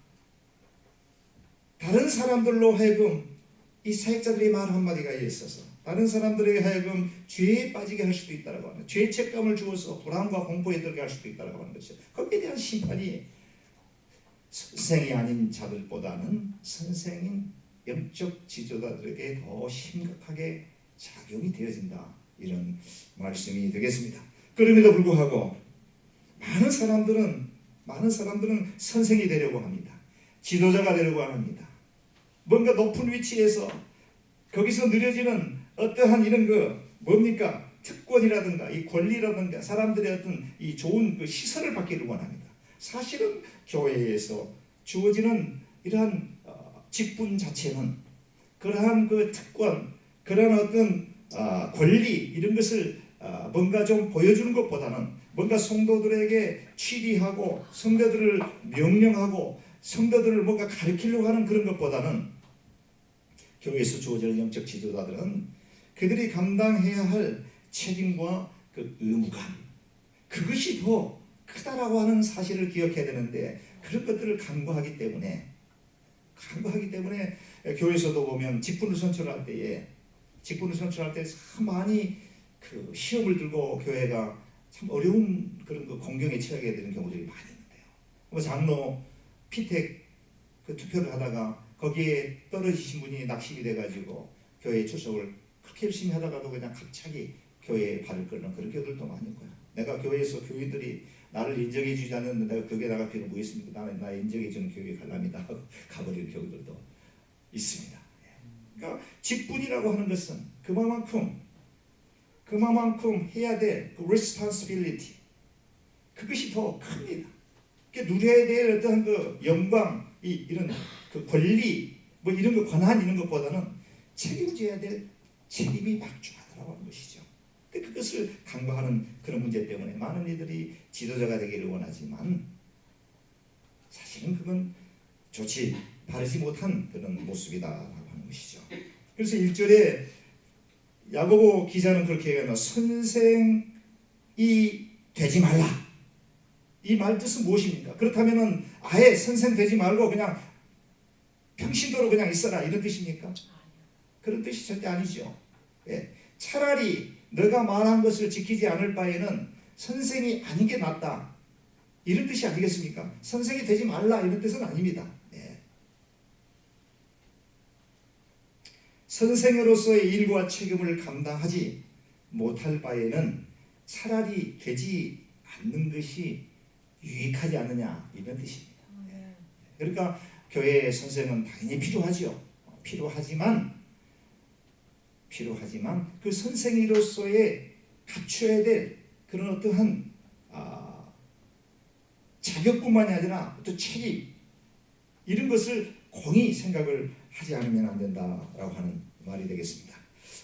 다른 사람들로 하여금 이 사역자들의 말 한마디가 있어서 다른 사람들에게 하여금 죄에 빠지게 할 수도 있다고 하는, 죄책감을 주어서 불안과 공포에 들게 할 수도 있다고 하는 것이죠. 거기에 대한 심판이 선생이 아닌 자들보다는 선생인 영적 지도자들에게 더 심각하게 작용이 되어진다, 이런 말씀이 되겠습니다. 그럼에도 불구하고 많은 사람들은 선생이 되려고 합니다. 지도자가 되려고 합니다. 뭔가 높은 위치에서 거기서 누려지는 어떠한 이런 뭡니까? 특권이라든가 이 권리라든가 사람들의 어떤 이 좋은 그 시선을 받기를 원합니다. 사실은 교회에서 주어지는 이러한 직분 자체는 그러한 그 특권, 그러한 어떤 권리 이런 것을 뭔가 좀 보여주는 것보다는 뭔가 성도들에게 취리하고 성도들을 명령하고 성도들을 뭔가 가르치려고 하는 그런 것보다는 교회에서 주어지는 영적 지도자들은 그들이 감당해야 할 책임과 그 의무감, 그것이 더 크다라고 하는 사실을 기억해야 되는데 그런 것들을 간과하기 때문에 교회에서도 보면 직분을 선출할 때에 참 많이 그 시험을 들고 교회가 참 어려운 그런 그 공경에 처하게 되는 경우들이 많이 있는데요. 뭐 장로 피택 그 투표를 하다가 거기에 떨어지신 분이 낙심이 돼가지고 교회에 출석을 그렇게 열심히 하다가도 그냥 갑자기 교회에 발을 끄는 그런 경우들도 많이 있고요. 내가 교회에서 교인들이 나를 인정해주지 않는데 내가 거기에 나갈 필요는 뭐 있습니까? 나는 나 인정해주는 교회에 갈랍니다 하고 가버리는 경우들도 있습니다. 그러니까 직분이라고 하는 것은 그만큼 해야 될 그 responsibility, 그것이 더 큽니다. 누려야 될 어떤 그 영광, 이런 그 권리, 뭐 이런 거 권한 이런 것보다는 책임져야 될 책임이 막중하다고 하는 것이죠. 그것을 간과하는 그런 문제 때문에 많은 이들이 지도자가 되기를 원하지만 사실은 그건 좋지 바르지 못한 그런 모습이다라고 하는 것이죠. 그래서 1절에 야고보 기자는 그렇게 얘기합니다. 선생이 되지 말라. 이 말 뜻은 무엇입니까? 그렇다면은 아예 선생 되지 말고 그냥 평신도로 그냥 있어라 이런 뜻입니까? 그런 뜻이 절대 아니죠. 예. 차라리 너가 말한 것을 지키지 않을 바에는 선생이 아닌 게 낫다. 이런 뜻이 아니겠습니까? 선생이 되지 말라 이런 뜻은 아닙니다. 예. 선생으로서의 일과 책임을 감당하지 못할 바에는 차라리 되지 않는 것이 유익하지 않느냐 이런 뜻입니다. 예. 그러니까 교회의 선생은 당연히 필요하죠. 필요하지만 그 선생으로서의 갖춰야 될 그런 어떠한 자격뿐만이 아니라 또 책임 이런 것을 공히 생각을 하지 않으면 안 된다라고 하는 말이 되겠습니다.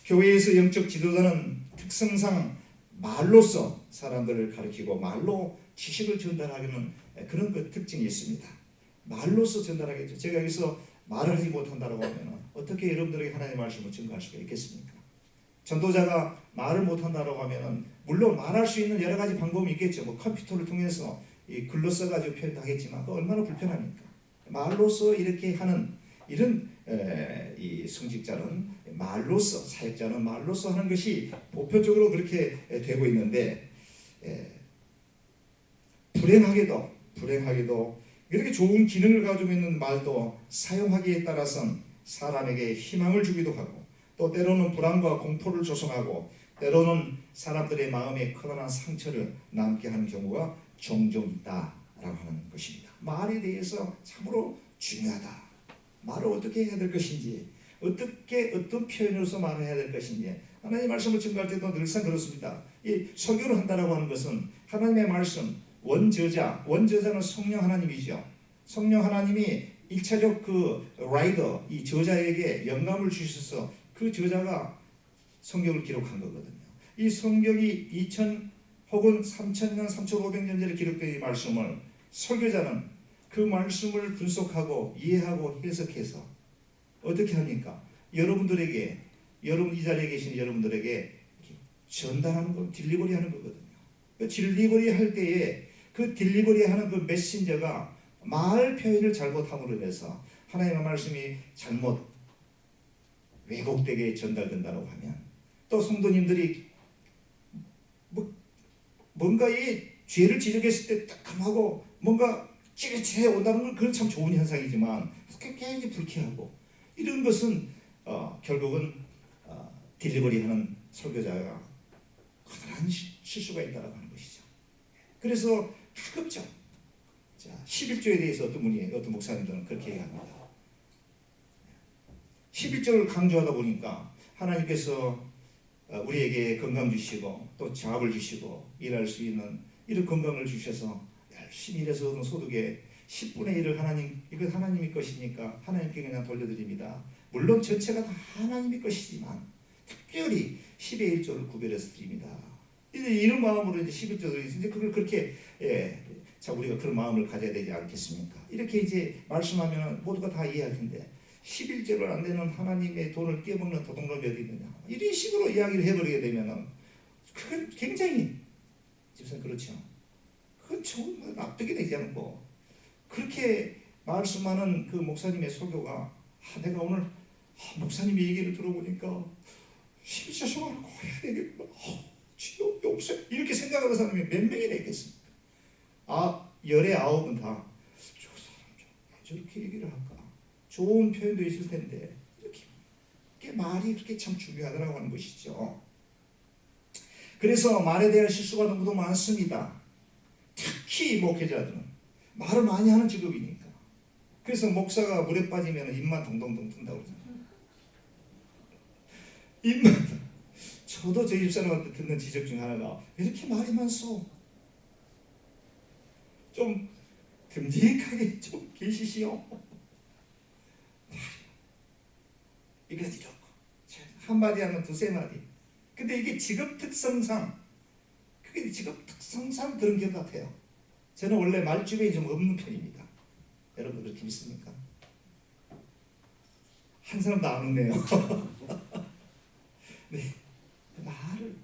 교회에서 영적 지도자는 특성상 말로써 사람들을 가르치고 말로 지식을 전달하기는 그런 그 특징이 있습니다. 말로써 전달하겠죠. 제가 여기서 말을 하지 못한다고 하면 어떻게 여러분들에게 하나님의 말씀을 증거할 수가 있겠습니까? 전도자가 말을 못한다고 하면 물론 말할 수 있는 여러 가지 방법이 있겠죠. 뭐 컴퓨터를 통해서 이 글로 써가지고 표현도 하겠지만 그 얼마나 불편합니까? 말로써 이렇게 하는 이런 이 승직자는 말로써 사역자는 말로써 하는 것이 보편적으로 그렇게 되고 있는데 불행하게도 이렇게 좋은 기능을 가지고 있는 말도 사용하기에 따라서는 사람에게 희망을 주기도 하고 또 때로는 불안과 공포를 조성하고 때로는 사람들의 마음에 커다란 상처를 남게 하는 경우가 종종 있다라고 하는 것입니다. 말에 대해서 참으로 중요하다. 말을 어떻게 해야 될 것인지 어떤 표현으로서 말을 해야 될 것인지 하나님의 말씀을 증거할 때도 늘상 그렇습니다. 이 설교를 한다라고 하는 것은 하나님의 말씀 원저자는 성령 하나님이죠. 성령 하나님이 1차적 그 라이더 이 저자에게 영감을 주셔서 그 저자가 성경을 기록한 거거든요. 이 성경이 2000 혹은 3000년, 3500년 전에 기록된 이 말씀을 설교자는 그 말씀을 분석하고 이해하고 해석해서 어떻게 합니까? 여러분들에게 이 자리에 계신 여러분들에게 전달하는 건 딜리버리 하는 거거든요. 그 딜리버리 할 때에 그 딜리버리 하는 그 메신저가 말 표현을 잘못함으로 인해서 하나님의 말씀이 잘못 왜곡되게 전달된다고 하면 또 성도님들이 뭔가 이 죄를 지적했을 때 따끔하고 뭔가 찌릿해 온다는 건 그건 참 좋은 현상이지만 굉장히 불쾌하고 이런 것은 결국은 딜리버리하는 설교자가 커다란 실수가 있다고 하는 것이죠. 그래서 가급적 11조에 대해서 어떤 목사님들은 그렇게 얘기합니다. 11조를 강조하다 보니까 하나님께서 우리에게 건강 주시고 또 자업을 주시고 일할 수 있는 이런 건강을 주셔서 열심히 일해서 얻은 소득의 10분의 1을 이건 하나님의 것이니까 하나님께 그냥 돌려드립니다. 물론 전체가 다 하나님의 것이지만 특별히 10의 1조를 구별해서 드립니다. 이런 마음으로 이제 11조를 이제 그걸 그렇게 자 우리가 그런 마음을 가져야 되지 않겠습니까? 이렇게 이제 말씀하면 모두가 다 이해할 텐데 11조를 안 되는 하나님의 돈을 깨먹는 도둑놈이 어디 있느냐 이런 식으로 이야기를 해버리게 되면은 그건 굉장히 집사님 그렇죠. 그건 정말 납득이 되지 않고 그렇게 말씀하는 그 목사님의 설교가 내가 오늘 목사님의 얘기를 들어보니까 십자 생활을 꼭 해야 되겠구나. 주여 용서해. 이렇게 생각하는 사람이 몇 명이나 있겠습니까? 열의 9은 다 저 사람 저렇게 얘기를 할까? 좋은 표현도 있을 텐데 이렇게 말이 그렇게 참 중요하다고 하는 것이죠. 그래서 말에 대한 실수가 너무도 많습니다. 특히 목회자들은 말을 많이 하는 직업이니까. 그래서 목사가 물에 빠지면 입만 동동동 뜬다고 그러잖아요. 입만. 저도 저희 집사람한테 듣는 지적 중 하나가 왜 이렇게 말이 많소? 좀 듬직하게 좀 계시시오. 이거 이렇고 한마디 하면 두세 마디. 근데 이게 직업 특성상 그게 직업 특성상 그런 것 같아요. 저는 원래 말주변이 좀 없는 편입니다. 여러분 그렇게 믿습니까? 한 사람도 안 웃네요. 네, 말을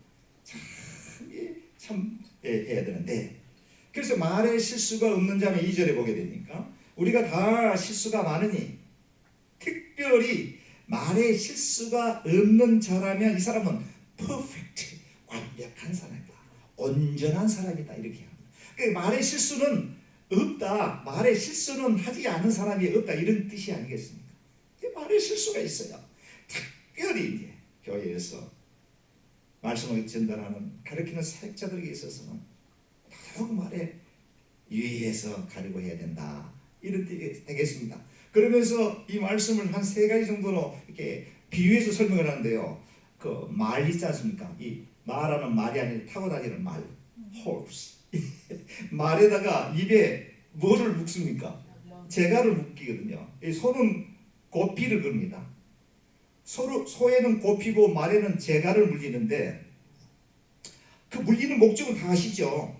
참 해야 되는데 그래서 말에 실수가 없는 자는 2절에 보게 되니까 우리가 다 실수가 많으니 특별히 말에 실수가 없는 자라면 이 사람은 퍼펙트, 완벽한 사람이다. 온전한 사람이다. 이렇게 합니다. 그러니까 말에 실수는 없다. 말에 실수는 하지 않은 사람이 없다. 이런 뜻이 아니겠습니까? 말에 실수가 있어요. 특별히 이제 교회에서 말씀을 전달하는 가르치는 사역자들에게 있어서는 더더욱 말에 유의해서 가르고 해야 된다. 이런 뜻이 되겠습니다. 그러면서 이 말씀을 한 3가지 정도로 이렇게 비유해서 설명을 하는데요. 그 말 있지 않습니까? 이 말하는 말이 아니라 타고 다니는 말, horse. 말에다가 입에 뭐를 묶습니까? 재갈을 묶이거든요. 이 소는 고피를 겁니다. 소에는 고피고 말에는 재갈을 물리는데 그 물리는 목적은 다 아시죠?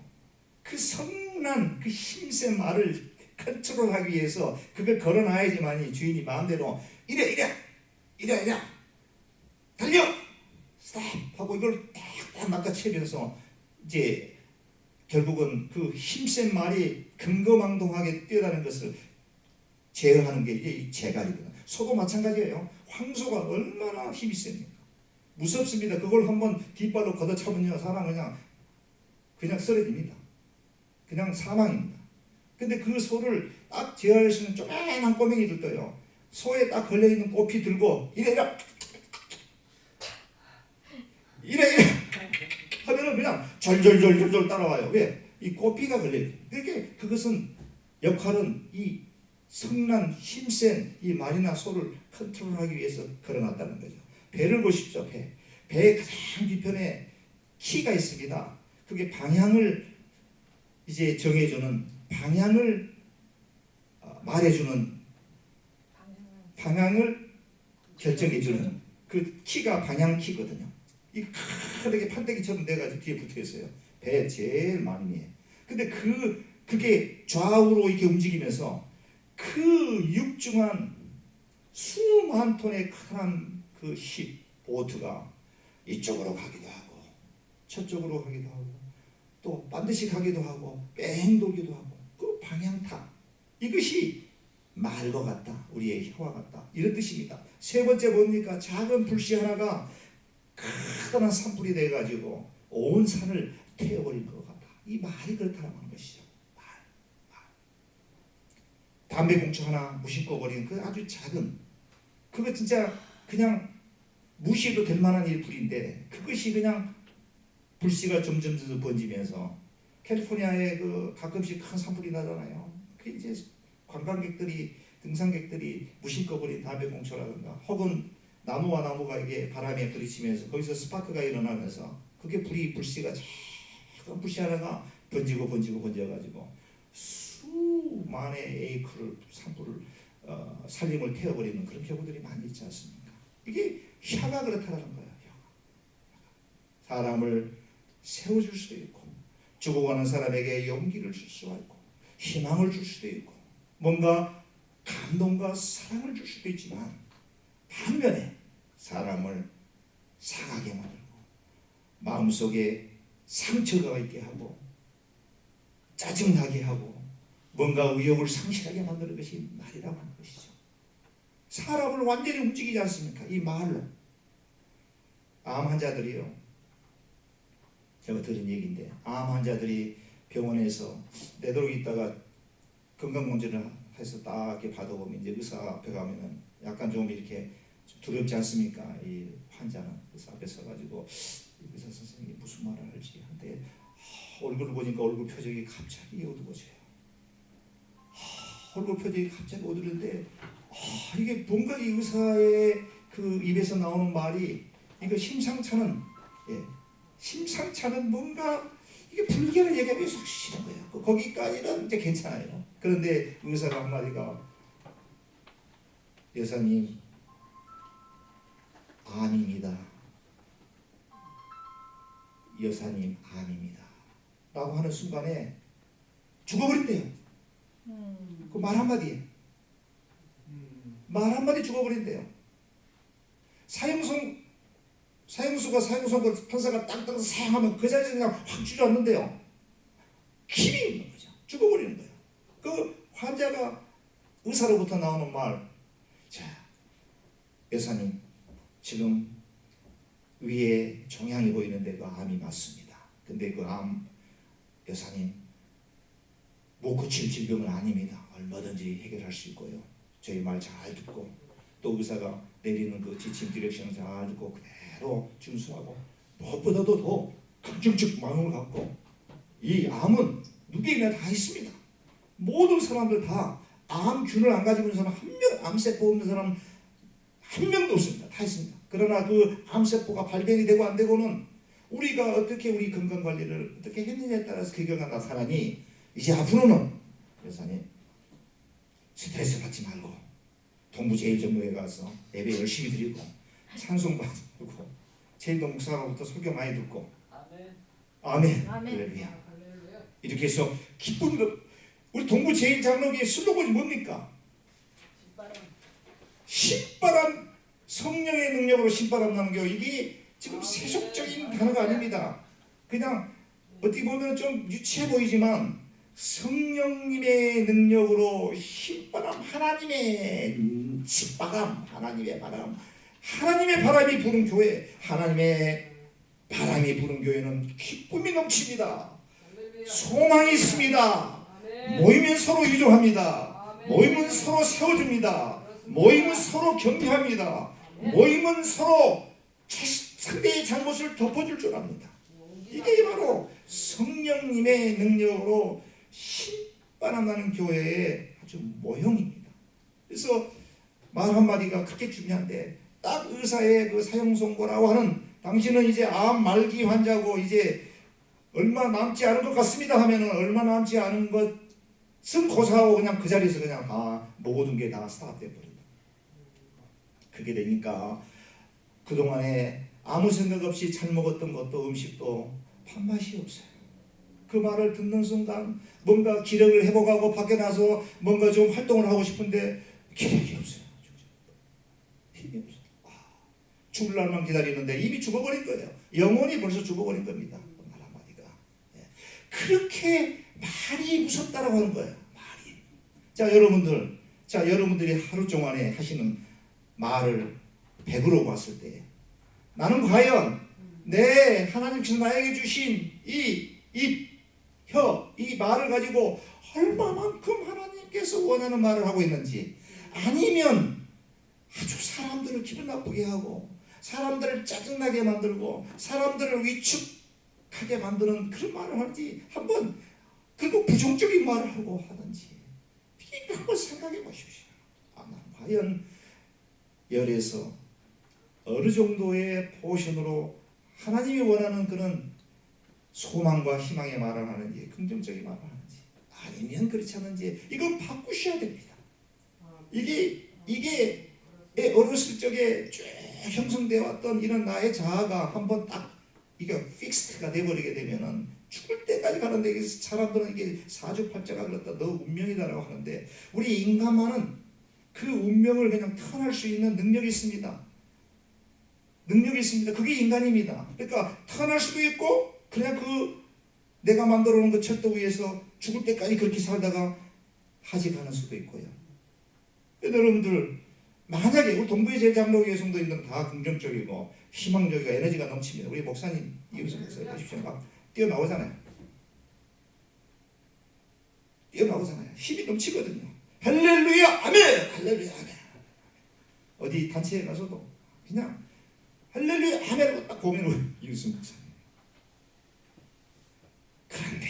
그 성난 그 힘센 말을 컨트롤하기 위해서 그걸 걸어놔야지만이 주인이 마음대로 이래 달려 스탑 하고 이걸 딱 낚아채면서 이제 결국은 그 힘센 말이 금거망동하게 뛰어다니는 것을 제어하는 게 이게 이 재갈이거든요. 소도 마찬가지예요. 황소가 얼마나 힘이 셉니까? 무섭습니다. 그걸 한번 뒷발로 걷어차면요 사람은 그냥 쓰러집니다. 그냥 사망입니다. 근데 그 소를 딱 제어할 수 있는 조그만한 꼬맹이들 떠요. 소에 딱 걸려있는 꼬피 들고 이래 하면은 그냥 절절절절 따라와요. 왜? 이 꼬피가 걸려요. 그러니까 그것은 역할은 이 성난 힘센 이 말이나 소를 컨트롤하기 위해서 걸어놨다는 거죠. 배를 보십시오. 배의 가장 뒤편에 키가 있습니다. 그게 방향을 이제 정해주는 방향을 말해주는 방향을 결정해주는 그 키가 방향 키거든요. 이 크게 판때기처럼 돼가지고 뒤에 붙어 있어요. 배 제일 많이. 근데 그게 좌우로 이렇게 움직이면서 그 육중한 수만 톤의 큰 그 보트가 이쪽으로 가기도 하고 저쪽으로 가기도 하고 또 반드시 가기도 하고 뺑 돌기도 하고 그 방향타 이것이 말과 같다. 우리의 혀와 같다. 이런 뜻입니다. 3번째 뭡니까? 작은 불씨 하나가 커다란 산불이 돼가지고 온 산을 태워버린 것 같다. 이 말이 그렇다라고 하는 것이죠. 말. 담배 봉투 하나 무심코 버린 그 아주 작은 그거 진짜 그냥 무시해도 될 만한 일 불인데 그것이 그냥 불씨가 점점 번지면서 캘리포니아에 그 가끔씩 큰 산불이 나잖아요. 그 이제 관광객들이 등산객들이 무심코 버린 담배 봉투라든가 혹은 나무와 나무가 이게 바람에 부딪히면서 거기서 스파크가 일어나면서 그게 불씨가 작은 불씨 하나가 번져가지고 수만의 에이크를 산불을 산림을 태워버리는 그런 경우들이 많이 있지 않습니까? 이게 혀가 그렇다는 거예요. 사람을 세워줄 수도 있고 죽어가는 사람에게 용기를 줄 수가 있고 희망을 줄 수도 있고 뭔가 감동과 사랑을 줄 수도 있지만 반면에 사람을 상하게 만들고 마음속에 상처가 있게 하고 짜증나게 하고 뭔가 의욕을 상실하게 만드는 것이 말이라고 하는 것이죠. 사람을 완전히 움직이지 않습니까? 이 말로. 암 환자들이요. 제가 들은 얘기인데 암 환자들이 병원에서 내도록 있다가 건강검진을 해서 딱 이렇게 받아보면 이제 의사 앞에 가면은 약간 좀 이렇게 좀 두렵지 않습니까? 이 환자는 의사 앞에 서가지고 의사 선생님이 무슨 말을 할지 한데 얼굴을 보니까 얼굴 표정이 갑자기 어두워져요. 얼굴 표정이 갑자기 어두운데 이게 뭔가 이 의사의 그 입에서 나오는 말이 이거 심상찮은 심상찮은 뭔가 이게 불길한 얘기가 계속 시는 거예요. 거기까지는 이제 괜찮아요. 그런데 의사가 한마디가 여사님 암입니다. 여사님 암입니다. 라고 하는 순간에 죽어버린대요. 그 말 한마디에 말 한마디 죽어버린대요. 사형수가 판사가 딱 따라서 사형하면 그 자리에서 그냥 확 주저앉는데요. 힘이 없는 거죠. 죽어버리는 거예요. 그 환자가 의사로부터 나오는 말, 자, 여사님 지금 위에 종양이 보이는데 그 암이 맞습니다. 근데 그 암 여사님 못 고칠 질병은 아닙니다. 얼마든지 해결할 수 있고요. 저희 말 잘 듣고 또 의사가 내리는 그 지침 디렉션을 잘 듣고 그대로 준수하고 무엇보다도 더 긍정적 마음을 갖고 이 암은 누구에게나 다 있습니다. 모든 사람들 다 암균을 안 가지고 있는 사람 한 명, 암세포 없는 사람 한 명도 없습니다. 다 있습니다. 그러나 그 암세포가 발견이 되고 안 되고는 우리가 어떻게 우리 건강관리를 어떻게 했느냐에 따라서 결과가 나타나니 이제 앞으로는 여사님 스트레스 받지 말고 동부제일전도회 가서 예배 열심히 드리고 찬송 받고 제일도 목사로부터 설교 많이 듣고 아멘. 할렐루야. 이렇게 해서 기쁨을 우리 동부제일장로교회 슬로건이 뭡니까? 신바람 성령의 능력으로 신바람 나는 교회. 이게 지금 세속적인 단어가 아닙니다. 그냥 어떻게 보면 좀 유치해 보이지만 성령님의 능력으로 신바람 하나님의 신바람 하나님의 바람 하나님의 바람이 부는 교회 하나님의 바람이 부는 교회는 기쁨이 넘칩니다. 소망이 있습니다. 모이면 서로 위로합니다. 모이면 서로 세워줍니다. 모이면 서로 격려합니다. 모이면 서로 상대의 잘못을 덮어줄 줄 압니다. 이게 바로 성령님의 능력으로 신바람 나는 교회의 아주 모형입니다. 그래서 말 한마디가 그렇게 중요한데 딱 의사의 그 사형 선고라고 하는 당신은 이제 암 말기 환자고 이제 얼마 남지 않은 것 같습니다 하면은 얼마 남지 않은 것은 고사하고 그냥 그 자리에서 그냥 다 모든 게 다 스탑돼 버린다. 그게 되니까 그동안에 아무 생각 없이 잘 먹었던 것도 음식도 밥맛이 없어요. 그 말을 듣는 순간 뭔가 기력을 회복하고 밖에 나서 뭔가 좀 활동을 하고 싶은데 기력이 없어요. 힘이 없어요. 죽을 날만 기다리는데 이미 죽어버린 거예요. 영혼이 벌써 죽어버린 겁니다. 말 한마디가. 그렇게 말이 무섭다라고 하는 거예요. 말이. 자 여러분들이 하루 동안에 하시는 말을 100으로 봤을 때 나는 과연 내 하나님께서 나에게 주신 이 입, 혀, 이 말을 가지고 얼마만큼 하나님께서 원하는 말을 하고 있는지 아니면 아주 사람들을 기분 나쁘게 하고 사람들을 짜증나게 만들고 사람들을 위축하게 만드는 그런 말을 하는지 한번 그리고 부정적인 말을 하고 하는지 이거 한번 생각해 보십시오. 난 과연 열에서 어느 정도의 포션으로 하나님이 원하는 그런 소망과 희망의 말을 하는지 긍정적인 말을 하는지 아니면 그렇지 않은지 이건 바꾸셔야 됩니다. 이게 어렸을 적에 쭉 형성되어 왔던 이런 나의 자아가 한번 딱 이게 픽스트가 돼버리게 되면은 죽을 때까지 가는데 사람들은 이게 사주팔자가 그렇다 너 운명이다라고 하는데 우리 인간만은 그 운명을 그냥 턴할 수 있는 능력이 있습니다. 능력이 있습니다. 그게 인간입니다. 그러니까 태어날 수도 있고 그냥 그 내가 만들어 놓은 그 철도 위에서 죽을 때까지 그렇게 살다가 하직하는 수도 있고요. 여러분들 만약에 우리 동부의 제장로교회 성도님들은 다 긍정적이고 희망적이고 에너지가 넘칩니다. 우리 목사님 이우석 목사님 보십시오. 막 뛰어나오잖아요. 뛰어나오잖아요. 힘이 넘치거든요. 할렐루야 아멘 할렐루야 아멘. 어디 단체에 가서도 그냥 할렐루야 아멘으로 딱 보면 이우석 목사님. 그런데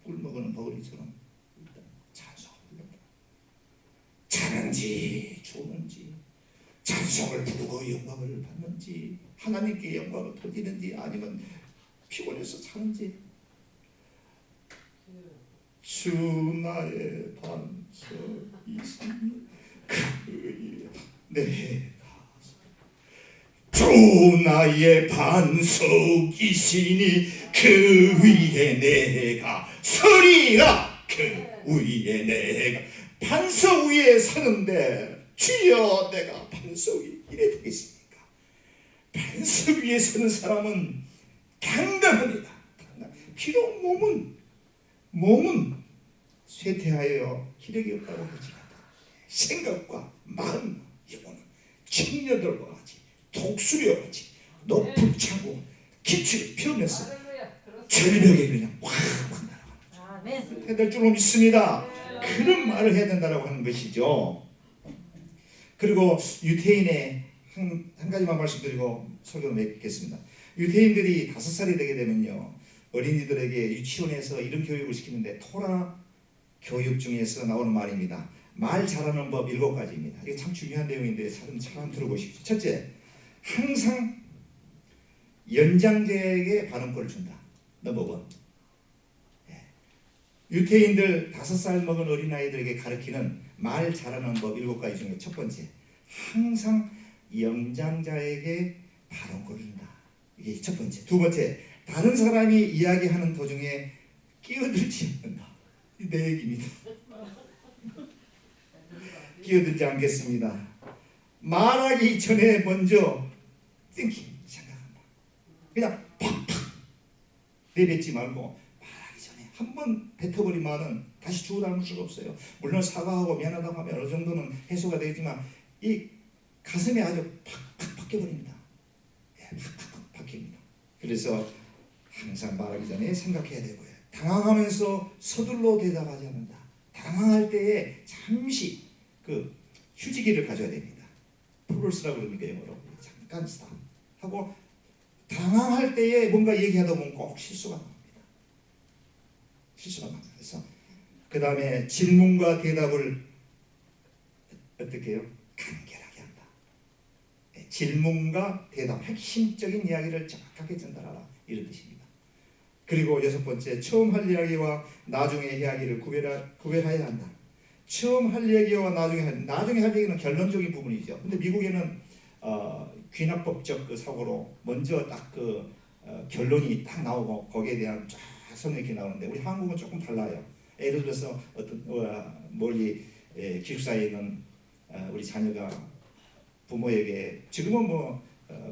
꿀 먹는 버거리처럼 일단 찬송을 부른다. 자는지 죽는지 찬송을 부르고 영광을 받는지 하나님께 영광을 돌리는지 아니면 피곤해서 자는지 주 나의 반석이시니 그 내가 주 나의 반석이시니 그 위에 내가 서리라. 그 위에 내가 반석 위에 서는데 주여 내가 반석 위에 이래 되겠습니까? 반석 위에 서는 사람은 강건합니다. 비록 몸은 쇠퇴하여 기력이 없다고 할지라도 생각과 마음, 영혼은 청녀들과 같이 독수리와 같이 높은 창고 기치를 펴면서 절벽에 그냥 확 날아가는 해야 될 줄로 믿습니다. 그런 말을 해야 된다고 하는 것이죠. 그리고 유태인의 한 가지만 말씀드리고 설교를 맺겠습니다. 유태인들이 5살이 되게 되면요 어린이들에게 유치원에서 이런 교육을 시키는데 토라 교육 중에서 나오는 말입니다. 말 잘하는 법 7가지입니다. 이게 참 중요한 내용인데 잘 들어보십시오. 첫째, 항상 연장자에게 발언권을 준다. 넘버원. 유태인들 5살 먹은 어린아이들에게 가르치는 말 잘하는 법 7가지 중에 첫 번째, 항상 연장자에게 발언권을 준다. 이게 첫 번째. 두 번째, 다른 사람이 이야기하는 도중에 끼어들지 않는다. 내 얘기입니다. 끼어들지 않겠습니다. 말하기 전에 먼저 생각한다. 그냥 팍팍 내뱉지 말고 말하기 전에 한 번 뱉어버린 말은 다시 주워 담을 수가 없어요. 물론 사과하고 미안하다고 하면 어느 정도는 해소가 되지만 이 가슴에 아주 팍팍 박혀버립니다. 팍팍 박힙니다. 그래서 항상 말하기 전에 생각해야 되고요. 당황하면서 서둘러 대답하지 않는다. 당황할 때에 잠시 그 휴지기를 가져야 됩니다. 프로스라고 그러니까 영어로 잠깐 스탑 하고 당황할 때에 뭔가 얘기하다 보면 꼭 실수가 납니다. 실수가 납니다. 그래서 그 다음에 질문과 대답을 어떻게 해요? 간결하게 한다. 질문과 대답, 핵심적인 이야기를 정확하게 전달하라 이런 뜻입니다. 그리고 6번째, 처음 할 이야기와 나중에 이야기를 구별해야 한다. 처음 할 얘기와 나중에 할 얘기는 결론적인 부분이죠. 근데 미국에는 귀납법적 그 사고로 먼저 딱 그 결론이 딱 나오고 거기에 대한 쫙 설명이 이렇게 나오는데 우리 한국은 조금 달라요. 예를 들어서 어떤 멀리 기숙사에 있는 우리 자녀가 부모에게 지금은 뭐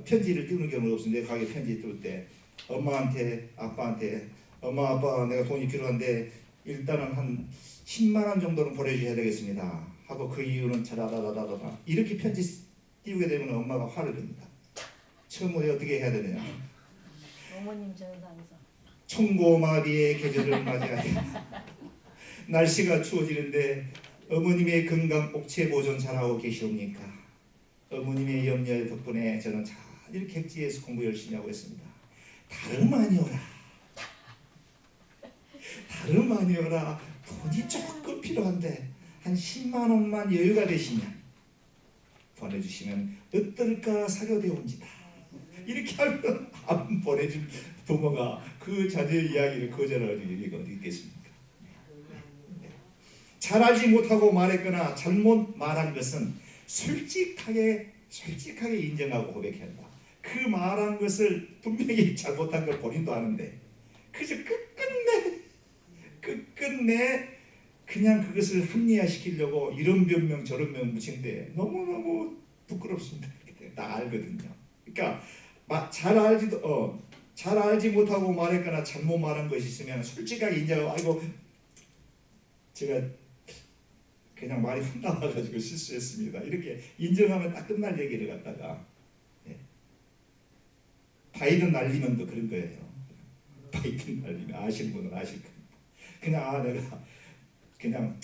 편지를 띄우는 경우가 없는데 가게 편지 띄울 때 엄마한테 아빠한테 엄마 아빠 내가 돈이 필요한데 일단은 한 10만 원 정도는 보내주셔야 되겠습니다 하고 그 이유는 자라라라라라 이렇게 편지 띄우게 되면 엄마가 화를 냅니다. 처음에 어떻게 해야 되느냐? 어머님 전상에서 청고마비의 계절을 맞이하여 날씨가 추워지는데 어머님의 건강 옥체 보존 잘하고 계시옵니까? 어머님의 염려 덕분에 저는 잘 이렇게 객지에서 공부 열심히 하고 있습니다. 다름 아니오라. 다름 아니오라. 돈이 조금 필요한데 한 10만 원만 여유가 되시면 보내주시면 어떨까 사교되온지다. 이렇게 하면 안 보내준 부모가 그 자녀의 이야기를 거절할 일이 어디 있겠습니까? 잘 알지 못하고 말했거나 잘못 말한 것은 솔직하게 인정하고 고백해야 한다. 그 말한 것을 분명히 잘못한 걸 본인도 아는데 그저 끝끝내 그냥 그것을 합리화시키려고 이런 변명 저런 변명 붙이는데 너무너무 부끄럽습니다. 다 알거든요. 그러니까 잘 알지 못하고 말했거나 잘못 말한 것이 있으면 솔직하게 인정하고 아이고 제가 그냥 말이 훅 나와가지고 실수했습니다. 이렇게 인정하면 딱 끝날 얘기를 갖다가 바이든 날리면 또 그런 거예요. 바이든 날리면 아시는 분은 아실 겁니다. 그냥 내가 그냥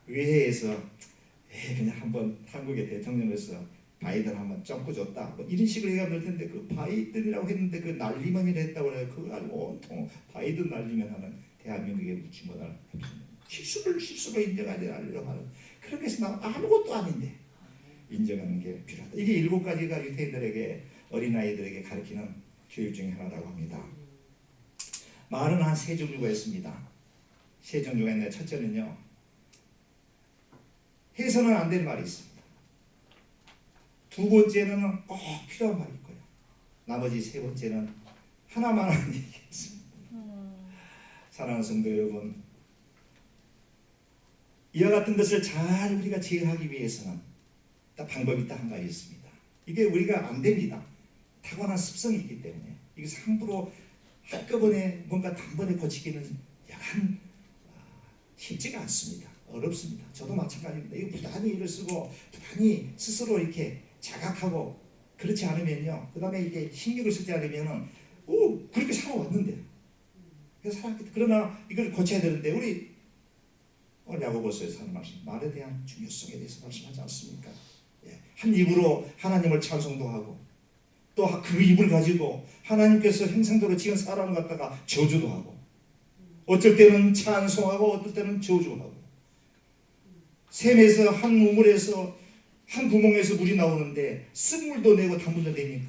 의회에서 그냥 한번 한국의 대통령으로서 바이든 한번 점프줬다 뭐 이런 식으로 얘기하면 될 텐데 그 바이든이라고 했는데 그 날리면이라 했다고 해요. 그거 알고 온통 바이든 날리면 하는 대한민국의 묻지 못할 실수를 인정하지 않으려고 하는 그렇게 해서 나 아무것도 아닌데 인정하는 게 필요하다. 이게 7가지가 유태인들에게 어린아이들에게 가르치는 교육 중에 하나라고 합니다. 말은 한 3종류가 있습니다. 3종류가 있는데 첫째는요. 해서는 안 될 말이 있습니다. 두 번째는 꼭 필요한 말이 있고요. 나머지 3번째는 하나만 하는 얘기겠습니다. 사랑하는 성도 여러분, 이와 같은 것을 잘 우리가 제어하기 위해서는 딱 방법이 딱 한 가지 있습니다. 이게 우리가 안 됩니다. 타고난 습성이 있기 때문에 이게 함부로 한꺼번에 뭔가 단번에 고치기는 약간 쉽지가 않습니다. 어렵습니다. 저도 마찬가지입니다. 이거 부단히 일을 쓰고 부단히 스스로 이렇게 자각하고 그렇지 않으면요. 그 다음에 이게 신경을 쓰지 않으면은 그렇게 살아왔는데 그러나 이걸 고쳐야 되는데 우리 오늘 야고보서에서 하는 말씀 말에 대한 중요성에 대해서 말씀하지 않습니까? 한 입으로 하나님을 찬송도 하고 또 그 입을 가지고 하나님께서 형상대로 지은 사람을 갖다가 저주도 하고 어쩔 때는 찬송하고 어떨 때는 저주하고 샘에서 한 우물에서 한 구멍에서 물이 나오는데 쓴물도 내고 단물도 내니까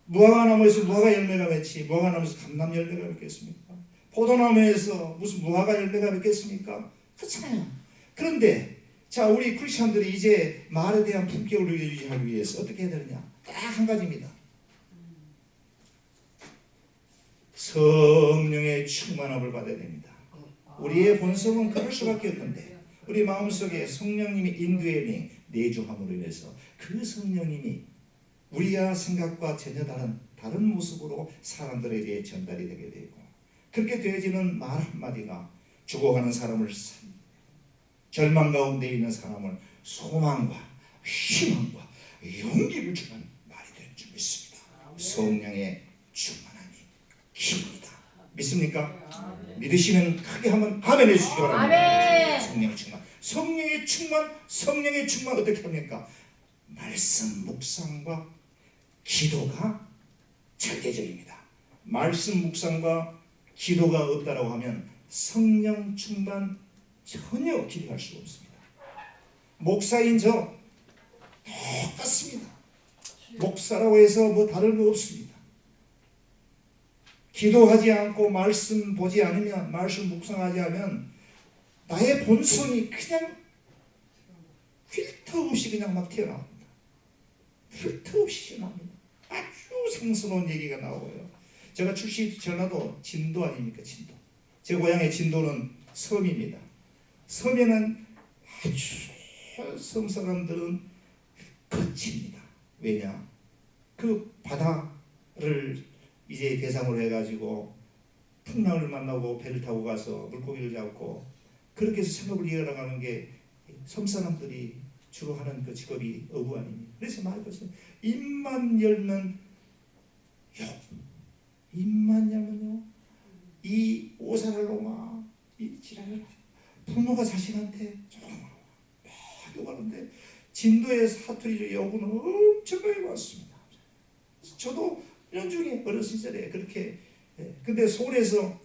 무화과나무에서 무화과 열매가 맺지 무화과나무에서 감람 열매가 맺겠습니까? 포도나무에서 무슨 무화과 열매가 맺겠습니까? 그렇잖아요. 그런데 자 우리 크리스천들이 이제 말에 대한 품격을 유지하기 위해서 어떻게 해야 되느냐? 딱 한 가지입니다. 성령의 충만함을 받아야 됩니다. 우리의 본성은 그럴 수밖에 없는데 우리 마음속에 성령님이 인도의 내주함으로 인해서 그 성령님이 우리와 생각과 전혀 다른 모습으로 사람들에게 전달이 되게 되고 그렇게 되어지는 말 한마디가 죽어가는 사람을 절망 가운데 있는 사람을 소망과 희망과 용기를 주는 말이 될 줄 믿습니다. 성령의 충만함이 힘입니다. 믿습니까? 믿으시면 크게 한번 아멘 해주시기 바랍니다. 성령의 충만 어떻게 합니까? 말씀 묵상과 기도가 절대적입니다. 말씀 묵상과 기도가 없다라고 하면 성령 충만 전혀 기대할 수가 없습니다. 목사인 저 똑같습니다. 목사라고 해서 뭐 다른 거 없습니다. 기도하지 않고 말씀 보지 않으면 말씀 묵상하지 않으면 나의 본성이 그냥 필터 없이 그냥 막 튀어나옵니다. 필터 없이 튀어나옵니다. 아주 상스러운 얘기가 나오고요. 제가 출시 전라도 진도 아닙니까? 진도. 제 고향의 진도는 섬입니다. 섬에는 아주 섬 사람들은 거칩니다. 왜냐? 그 바다를 이제 대상으로 해가지고 풍랑을 만나고 배를 타고 가서 물고기를 잡고 그렇게 해서 생업을 이어나가는 게 섬 사람들이 주로 하는 그 직업이 어부 아닙니까? 그래서 말해보세요. 입만 열면 욕, 입만 열면요 이 오사를로마 이 지랄을 부모가 자식한테 막 욕하는데 진도의 사투리 욕은 엄청나게 많습니다. 저도 연중에 어렸을 시절에 그렇게 근데 서울에서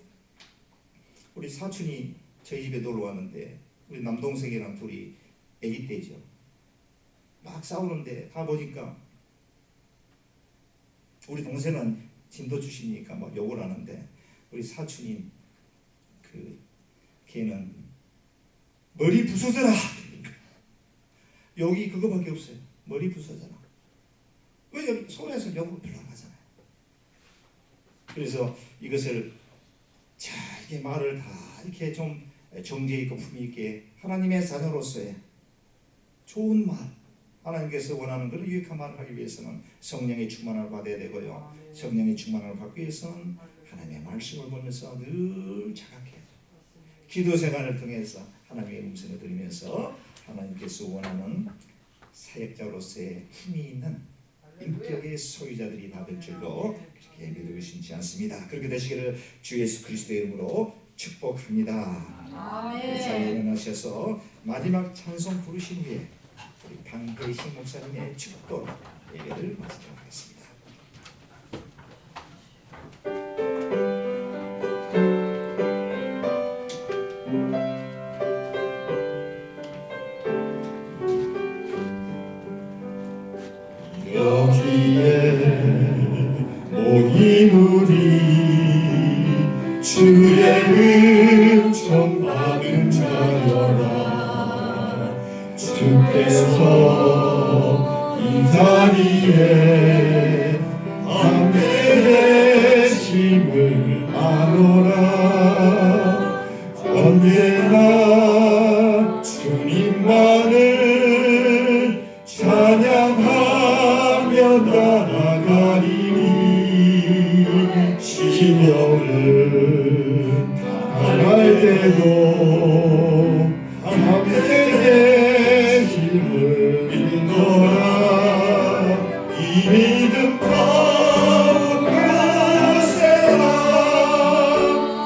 우리 사촌이 저희 집에 놀러 왔는데 우리 남동생이랑 둘이 아기 때죠. 막 싸우는데 가보니까 우리 동생은 진도 출신이니까 막 욕을 하는데 우리 사촌인 그 걔는 머리 부서져라. 여기 그거밖에 없어요. 머리 부서져라. 왜 서울에서 욕을 별로 안 하잖아요. 그래서 이것을 자 이렇게 말을 다 이렇게 좀 정제 있고 품위 있게 하나님의 자녀로서의 좋은 말 하나님께서 원하는 그런 유익한 말을 하기 위해서는 성령의 충만을 받아야 되고요. 성령의 충만을 받기 위해서는 하나님의 말씀을 보면서 늘 자각해야 돼요. 기도 생활을 통해서 하나님의 음성을 들으면서 하나님께서 원하는 사역자로서의 힘이 있는 인격의 소유자들이 다 될 줄로 그렇게 믿고 싶지 않습니다. 그렇게 되시기를 주 예수 그리스도의 이름으로 축복합니다. 우리 자리에 일어나셔서 마지막 찬송 부르신 후에 우리 방대식 목사님의 축도 예배를 마치도록 하겠습니다. 여기에 모인 우리 주의 은총 받은 자여라. 주께서 이 자리에 함께 계심을 아노라. 언제나 주님만을 찬양하며 나아가리니 시련을 당할 때도 함께 계심을 믿노라. 이 믿음 가운데세라.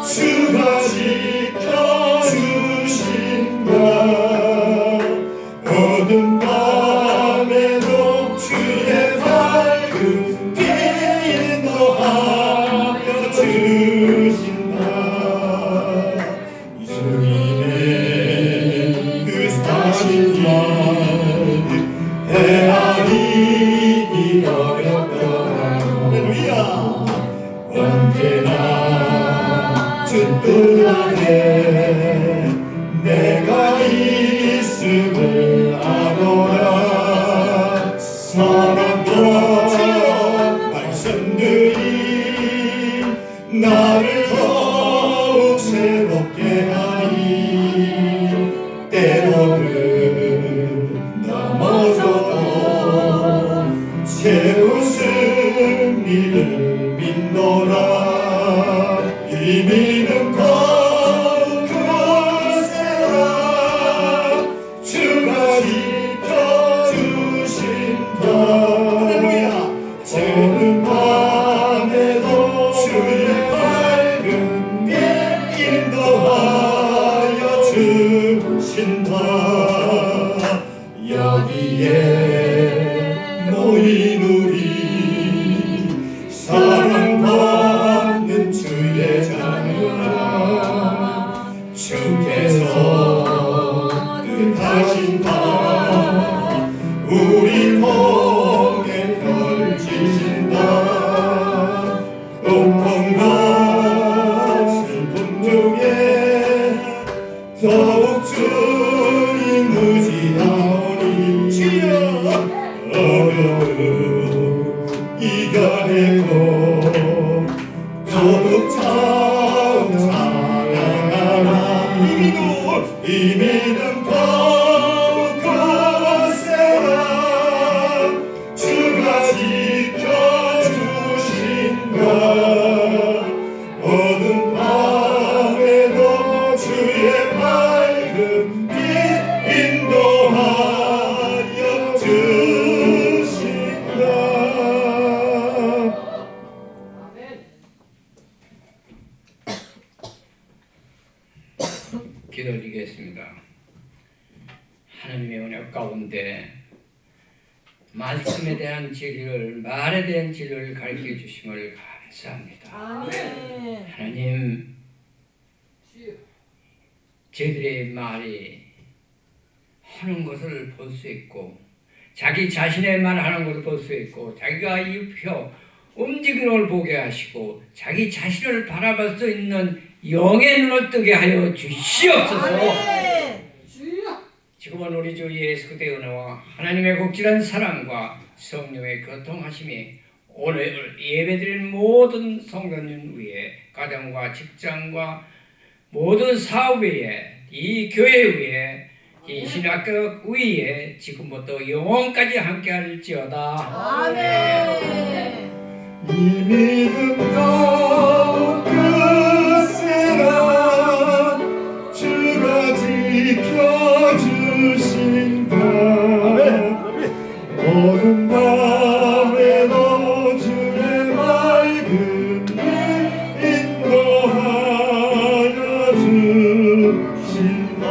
주가 지켜주신다. 어둠 밤에도 주의 밝은 빛 인도하여 주신다. 주님의 뜻하신 말 헤아리기 어렵더라. 할렐루야. 언제나 주 뜻 안에 내가 있음을 아노라. 사랑과 말씀들이 나를 더욱 새롭게 하니 때로는 넘어져도 새로운 승리를 믿노라. 이 믿음 더욱 크세라. 주가 지켜주신다. 할렐루야. 저는 밤에도 주의 밝은 빛 인도하여 주신다. 여기에 모인 우리 사랑받는 주의 자녀라. 주께서 뜻하신 바 우리 복에 펼치신다. 고통과 슬픔 중에 더욱 주님 의지하오니 주여 어려움 이겨내고 더욱 찬양하라. 이 믿음 더욱 크세라. 주가 지켜주신다. 어두운 밤에도 주의 밝은 빛 인도하여 주신다. 기도드리겠습니다. 하나님의 은혜 가운데 말씀에 대한 진리를, 말에 대한 진리를 가르쳐 주심을 감사합니다. 하나님, 저희들의 말이 하는 것을 볼 수 있고, 자기 자신의 말 하는 것을 볼 수 있고, 자기가 입혀 움직이는 걸 보게 하시고, 자기 자신을 바라볼 수 있는 영의 눈을 뜨게 하여 주시옵소서. 지금은 우리 주 예수 그리스도의 은혜와 하나님의 극진한 사랑과 성령의 교통하심이 오늘 예배드린 모든 성도님 위에, 가정과 직장과 모든 사업 위에, 이 교회 위에 이 신학교 위에 지금부터 영원까지 함께할지어다. 아멘. 이 믿음 더욱 끝세라 주가 지켜주신다. 어둠 밤에도 주의 맑은 빛 인도하여 주신다.